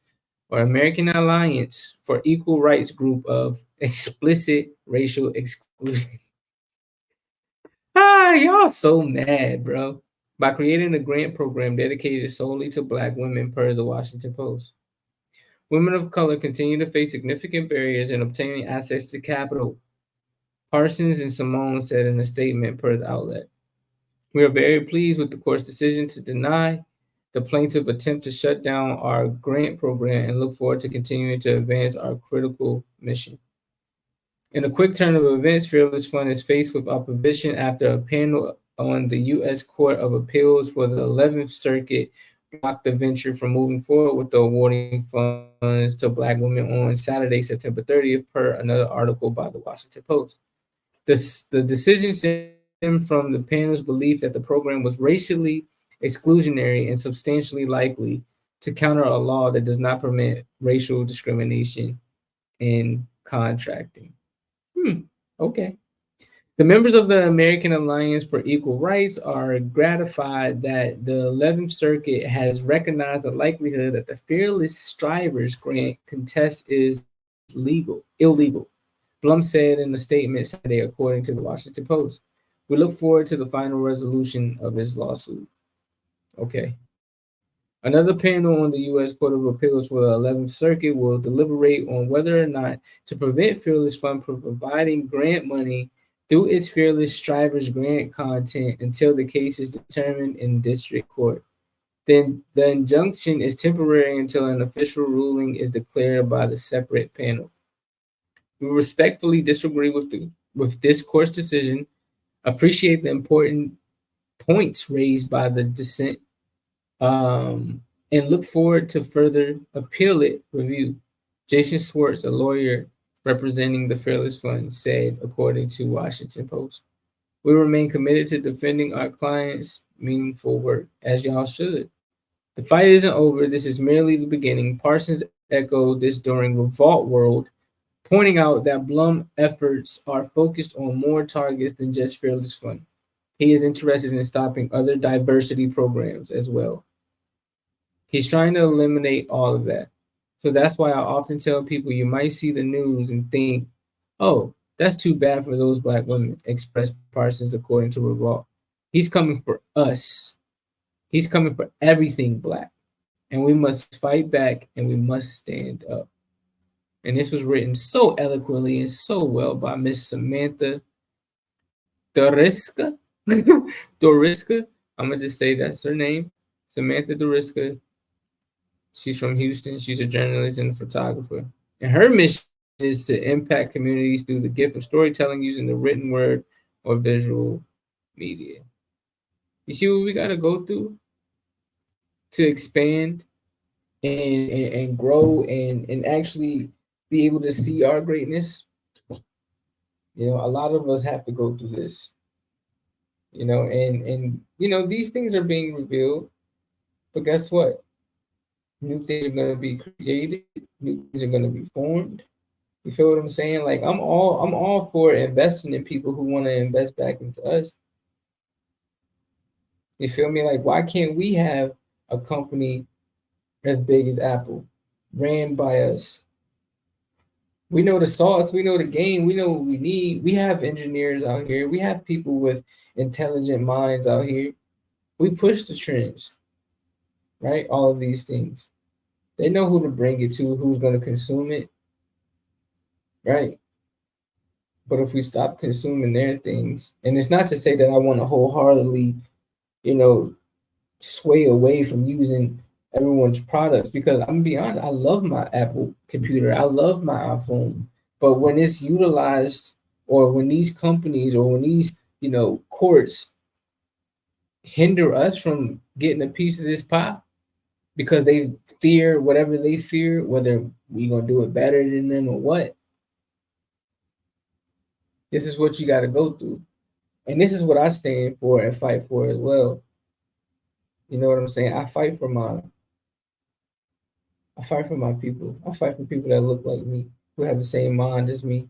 for Equal Rights group of explicit racial exclusion. Y'all so mad, bro. By creating a grant program dedicated solely to Black women, per the Washington Post. Women of color continue to face significant barriers in obtaining access to capital, Parsons and Simone said in a statement per the outlet. We are very pleased with the court's decision to deny the plaintiff attempt to shut down our grant program and look forward to continuing to advance our critical mission. In a quick turn of events, Fearless Fund is faced with opposition after a panel on the U.S. Court of Appeals for the 11th Circuit blocked the venture from moving forward with the awarding funds to Black women on Saturday, September 30th, per another article by the Washington Post. The decision stemmed from the panel's belief that the program was racially exclusionary and substantially likely to counter a law that does not permit racial discrimination in contracting. Okay. The members of the American Alliance for Equal Rights are gratified that the 11th Circuit has recognized the likelihood that the Fearless Strivers grant contest is illegal. Blum said in a statement Saturday, according to the Washington Post. We look forward to the final resolution of his lawsuit. Okay. Another panel on the U.S. Court of Appeals for the 11th Circuit will deliberate on whether or not to prevent Fearless Fund from providing grant money through its Fearless Strivers grant content until the case is determined in district court. Then the injunction is temporary until an official ruling is declared by the separate panel. We respectfully disagree with this court's decision, appreciate the important points raised by the dissent, and look forward to further appellate review. Jason Swartz, a lawyer representing the Fearless Fund, said, according to Washington Post. We remain committed to defending our clients' meaningful work, as y'all should. The fight isn't over. This is merely the beginning. Parsons echoed this during Revolt World, pointing out that Blum efforts are focused on more targets than just fearless fun. He is interested in stopping other diversity programs as well. He's trying to eliminate all of that. So that's why I often tell people you might see the news and think, oh, that's too bad for those black women, expressed Parsons according to Revolt. He's coming for us. He's coming for everything black. And we must fight back and we must stand up. And this was written so eloquently and so well by Miss Samantha Doriska. Doriska. I'm gonna just say that's her name. Samantha Doriska. She's from Houston. She's a journalist and a photographer. And her mission is to impact communities through the gift of storytelling using the written word or visual media. You see what we gotta go through to expand and grow and actually be able to see our greatness. You know, a lot of us have to go through this. You know, and you know, these things are being revealed, but guess what? New things are gonna be created, new things are gonna be formed. You feel what I'm saying? Like I'm all for investing in people who want to invest back into us. You feel me? Like why can't we have a company as big as Apple, ran by us? We know the sauce, we know the game, we know what we need. We have engineers out here, we have people with intelligent minds out here. We push the trends, right? All of these things. They know who to bring it to, who's going to consume it, right? But if we stop consuming their things, and it's not to say that I want to wholeheartedly, you know, sway away from using everyone's products, because I'm gonna be honest, I love my Apple computer, I love my iPhone, but when it's utilized, or when these companies, or when these, you know, courts hinder us from getting a piece of this pie because they fear whatever they fear, whether we gonna do it better than them or what, this is what you got to go through, and this is what I stand for and fight for as well. You know what I'm saying? I fight for my people. I fight for people that look like me, who have the same mind as me.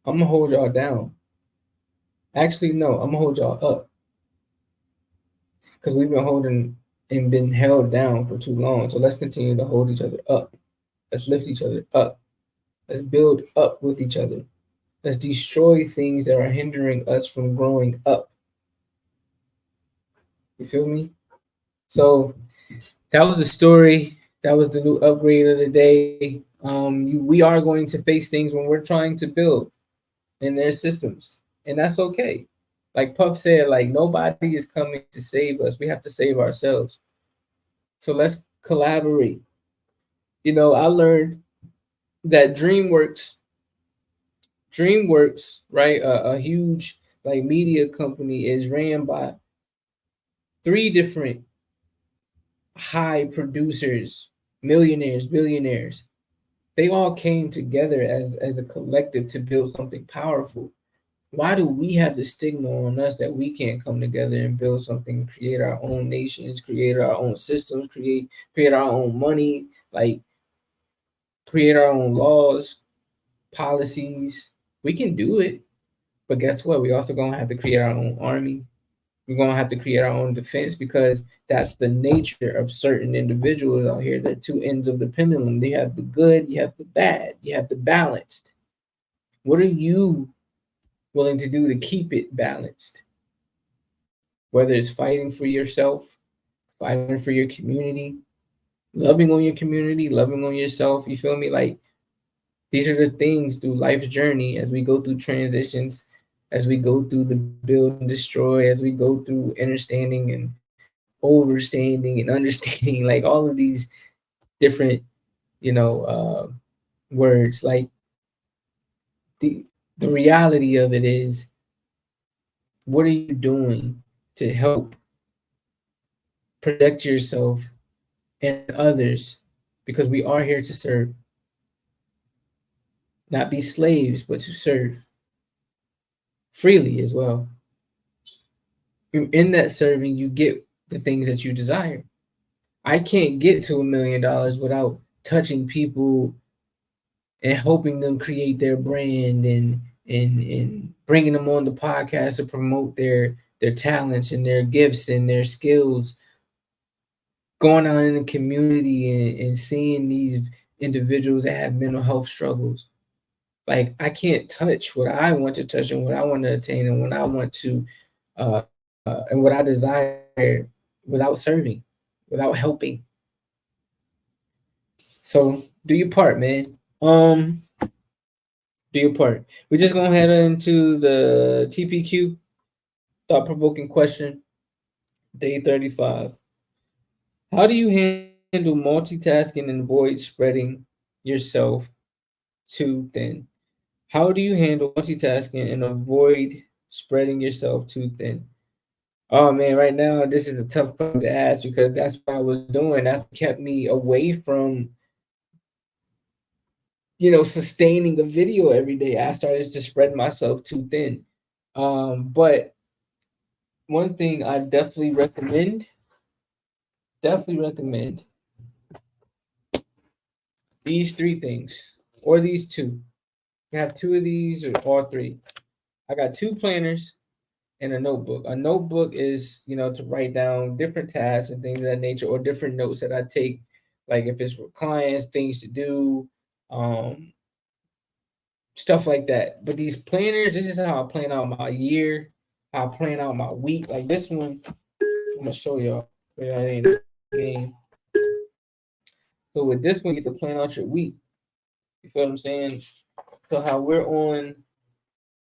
I'm gonna hold y'all down. Actually, no, I'm gonna hold y'all up, because we've been holding and been held down for too long. So let's continue to hold each other up. Let's lift each other up. Let's build up with each other. Let's destroy things that are hindering us from growing up. You feel me? So that was the story. That was the new upgrade of the day. We are going to face things when we're trying to build in their systems, and that's okay. Like Puff said, like nobody is coming to save us. We have to save ourselves. So let's collaborate. You know, I learned that DreamWorks, right, a huge like media company, is ran by three different high producers, millionaires, billionaires. They all came together as a collective to build something powerful. Why do we have the stigma on us that we can't come together and build something, create our own nations, create our own systems, create our own money, like create our own laws, policies? We can do it, but guess what? We also gonna have to create our own army. We're gonna have to create our own defense, because that's the nature of certain individuals out here. They're two ends of the pendulum. They have the good, you have the bad, you have the balanced. What are you willing to do to keep it balanced? Whether it's fighting for yourself, fighting for your community, loving on your community, loving on yourself. You feel me? Like these are the things through life's journey, as we go through transitions, as we go through the build and destroy, as we go through understanding and overstanding and understanding, like all of these different, you know, words. Like the reality of it is, what are you doing to help protect yourself and others? Because we are here to serve, not be slaves, but to serve freely as well. In that serving, you get the things that you desire. I can't get to $1 million without touching people and helping them create their brand and bringing them on the podcast to promote their talents and their gifts and their skills, going out in the community and seeing these individuals that have mental health struggles. Like, I can't touch what I want to touch and what I want to attain and what I want to and what I desire without serving, without helping. So do your part, man. Um, do your part. We're just gonna head into the TPQ, thought provoking question, day 35. How do you handle multitasking and avoid spreading yourself too thin? How do you handle multitasking and avoid spreading yourself too thin? Oh man, right now this is a tough question to ask because that's what I was doing. That's what kept me away from, sustaining a video every day. I started to spread myself too thin. But one thing I definitely recommend these three things or these two. You have two of these or all three. I got two planners and a notebook. A notebook is, to write down different tasks and things of that nature or different notes that I take, like if it's with clients, things to do, um, stuff like that. But these planners, this is how I plan out my year, how I plan out my week. Like this one, I'm gonna show y'all. Game. So with this one, you get to plan out your week. You feel what I'm saying? So how we're on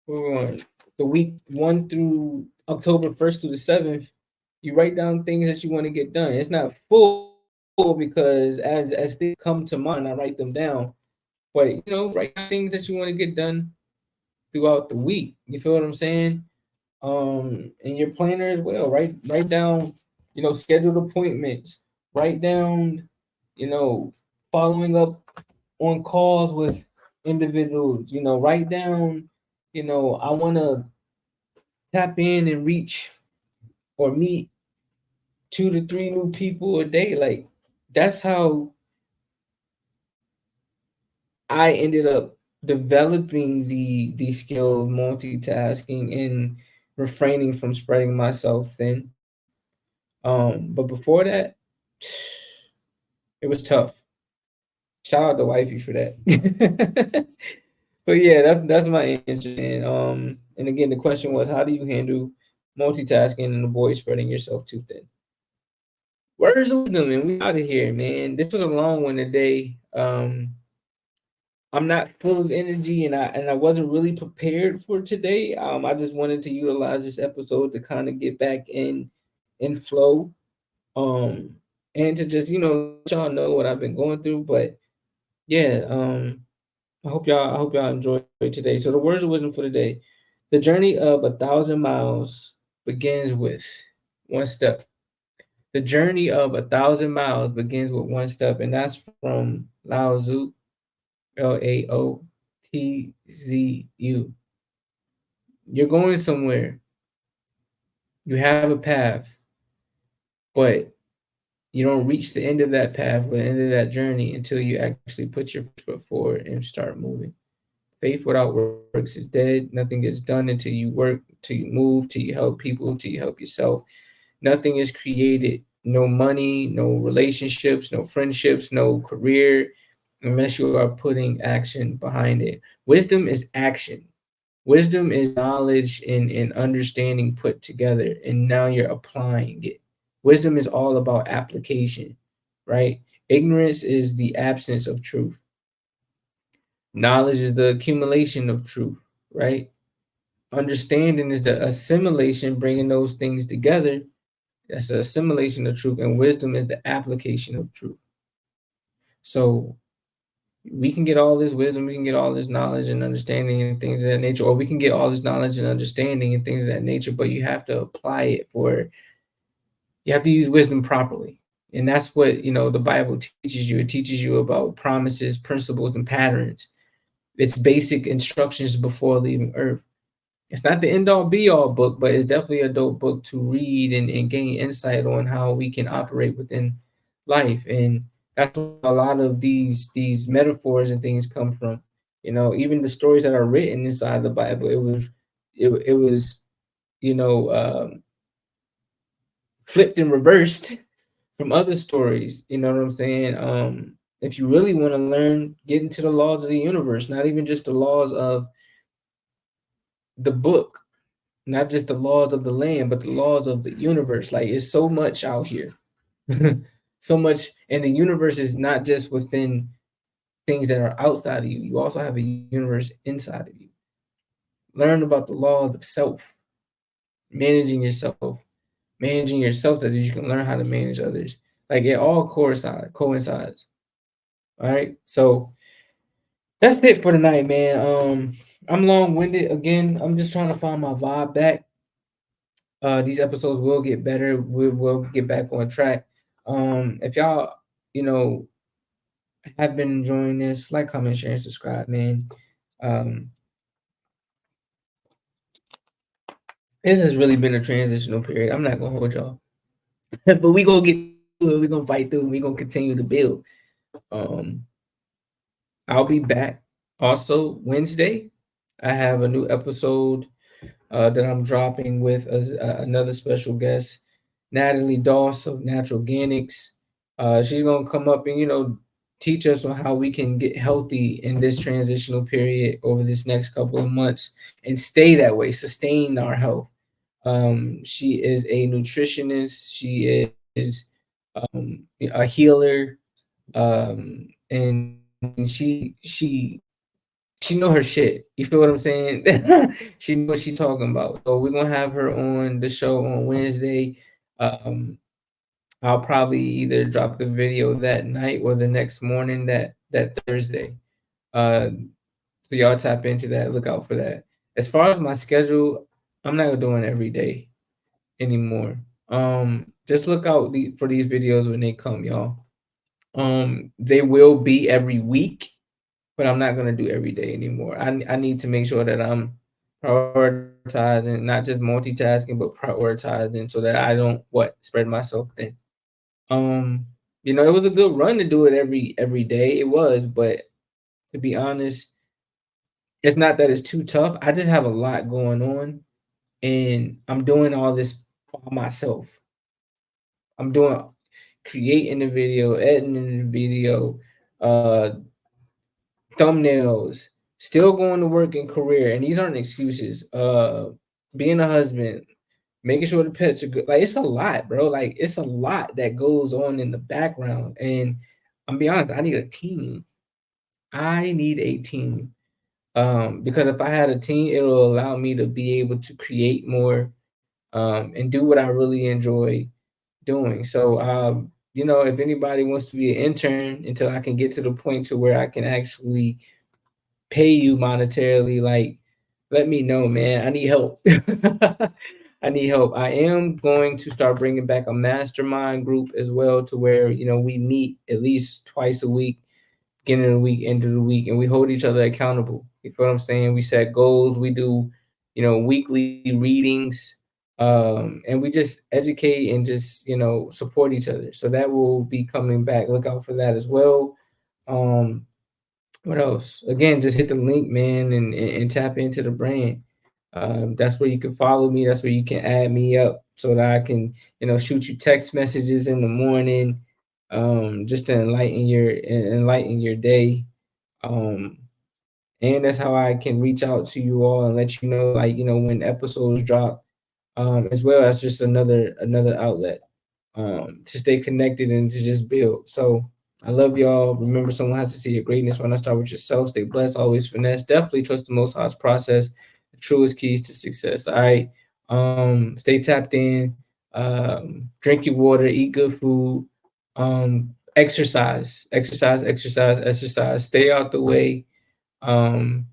the week 1 through October 1st through the 7th. You write down things that you want to get done. It's not full because as they come to mind, I write them down. But write down things that you want to get done throughout the week. You feel what I'm saying? And your planner as well. Write down, scheduled appointments. Write down, following up on calls with individuals. Write down, I want to tap in and reach or meet 2 to 3 new people a day. Like that's how I ended up developing the skill of multitasking and refraining from spreading myself thin. But before that, it was tough. Shout out to wifey for that. So yeah, that's my answer. And again, the question was, how do you handle multitasking and avoid spreading yourself too thin? Words of wisdom, and we out of here, man. This was a long one today. I'm not full of energy, and I wasn't really prepared for today. I just wanted to utilize this episode to kind of get back in flow, um, and to just let y'all know what I've been going through. But yeah, I hope y'all enjoyed today. So the words of wisdom for today: the journey of 1,000 miles begins with one step. The journey of 1,000 miles begins with one step, and that's from Lao Tzu, LAOTZU. You're going somewhere. You have a path, but you don't reach the end of that path or the end of that journey until you actually put your foot forward and start moving. Faith without works is dead. Nothing gets done until you work, till you move, till you help people, till you help yourself. Nothing is created. No money, no relationships, no friendships, no career, unless you are putting action behind it. Wisdom is action. Wisdom is knowledge and understanding put together, and now you're applying it. Wisdom is all about application, right? Ignorance is the absence of truth. Knowledge is the accumulation of truth, right? Understanding is the assimilation, bringing those things together. That's the assimilation of truth, and wisdom is the application of truth. So we can get all this wisdom, we can get all this knowledge and understanding and things of that nature, or we can get all this knowledge and understanding and things of that nature, but you have to apply it you have to use wisdom properly. And that's what, the Bible teaches you. It teaches you about promises, principles, and patterns. It's basic instructions before leaving earth. It's not the end all be all book, but it's definitely a dope book to read and gain insight on how we can operate within life. And that's where a lot of these metaphors and things come from. You know, even the stories that are written inside the Bible, it was, you know, flipped and reversed from other stories. You know what I'm saying? If you really want to learn, get into the laws of the universe, not even just the laws of the book, not just the laws of the land, but the laws of the universe. Like it's so much out here. So much, and the universe is not just within things that are outside of you. You also have a universe inside of you. Learn about the laws of self, managing yourself, managing yourself so that you can learn how to manage others. Like it all coincides. All right. So that's it for tonight, man. I'm long winded again. I'm just trying to find my vibe back. These episodes will get better. We will get back on track. If y'all, you know, have been enjoying this, like, comment, share, and subscribe, man. Um, this has really been a transitional period. I'm not gonna hold y'all, but we gonna get through it. We gonna fight through. We gonna continue to build. Um, I'll be back also Wednesday. I have a new episode that I'm dropping with another special guest, Natalie Doss of Natural Organics. She's gonna come up and teach us on how we can get healthy in this transitional period over this next couple of months and stay that way, sustain our health. She is a nutritionist. She is a healer, and she know her shit. You feel what I'm saying? She know what she talking about. So we're gonna have her on the show on Wednesday. Um, I'll probably either drop the video that night or the next morning that Thursday. Uh, so y'all tap into that. Look out for that. As far as my schedule, I'm not doing every day anymore. Just look out for these videos when they come, y'all. They will be every week, but I'm not gonna do every day anymore. I need to make sure that I'm prioritizing, not just multitasking, but prioritizing so that I don't spread myself thin. Um, it was a good run to do it every day. It was, but to be honest, it's not that it's too tough. I just have a lot going on, and I'm doing all this by myself. I'm doing creating the video, editing the video, uh, thumbnails, still going to work and career, and these aren't excuses. Being a husband, making sure the pets are good. Like it's a lot, bro. Like it's a lot that goes on in the background, and I'm be honest, I need a team. I need a team. Because if I had a team, it'll allow me to be able to create more, and do what I really enjoy doing. So, if anybody wants to be an intern until I can get to the point to where I can actually pay you monetarily, like, let me know, man. I need help. I need help. I am going to start bringing back a mastermind group as well, to where we meet at least twice a week, beginning of the week, end of the week, and we hold each other accountable. You feel what I'm saying? We set goals. We do, weekly readings, and we just educate and just support each other. So that will be coming back. Look out for that as well. Um, what else? Again, just hit the link, man, and tap into the brand. That's where you can follow me. That's where you can add me up so that I can, shoot you text messages in the morning, just to enlighten your day. Um, and that's how I can reach out to you all and let you know, like, when episodes drop, as well as just another outlet, to stay connected and to just build. So I love y'all. Remember, someone has to see your greatness. When I start with yourself, stay blessed, always finesse. Definitely trust the Most High's process. The truest keys to success. All right. Stay tapped in. Drink your water. Eat good food. Exercise. Stay out the way. Um,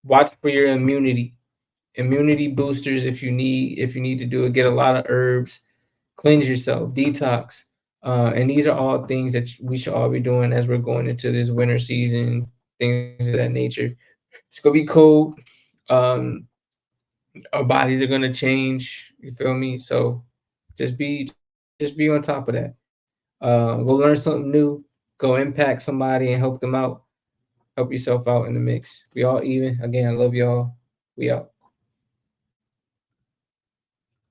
Watch for your immunity boosters. If you need to do it, get a lot of herbs, cleanse yourself, detox. And these are all things that we should all be doing as we're going into this winter season, things of that nature. It's gonna be cold. um Our bodies are gonna change. You feel me? So just be on top of that. Go learn something new. Go impact somebody and help them out. Help yourself out in the mix. We all even. Again, I love y'all. We out.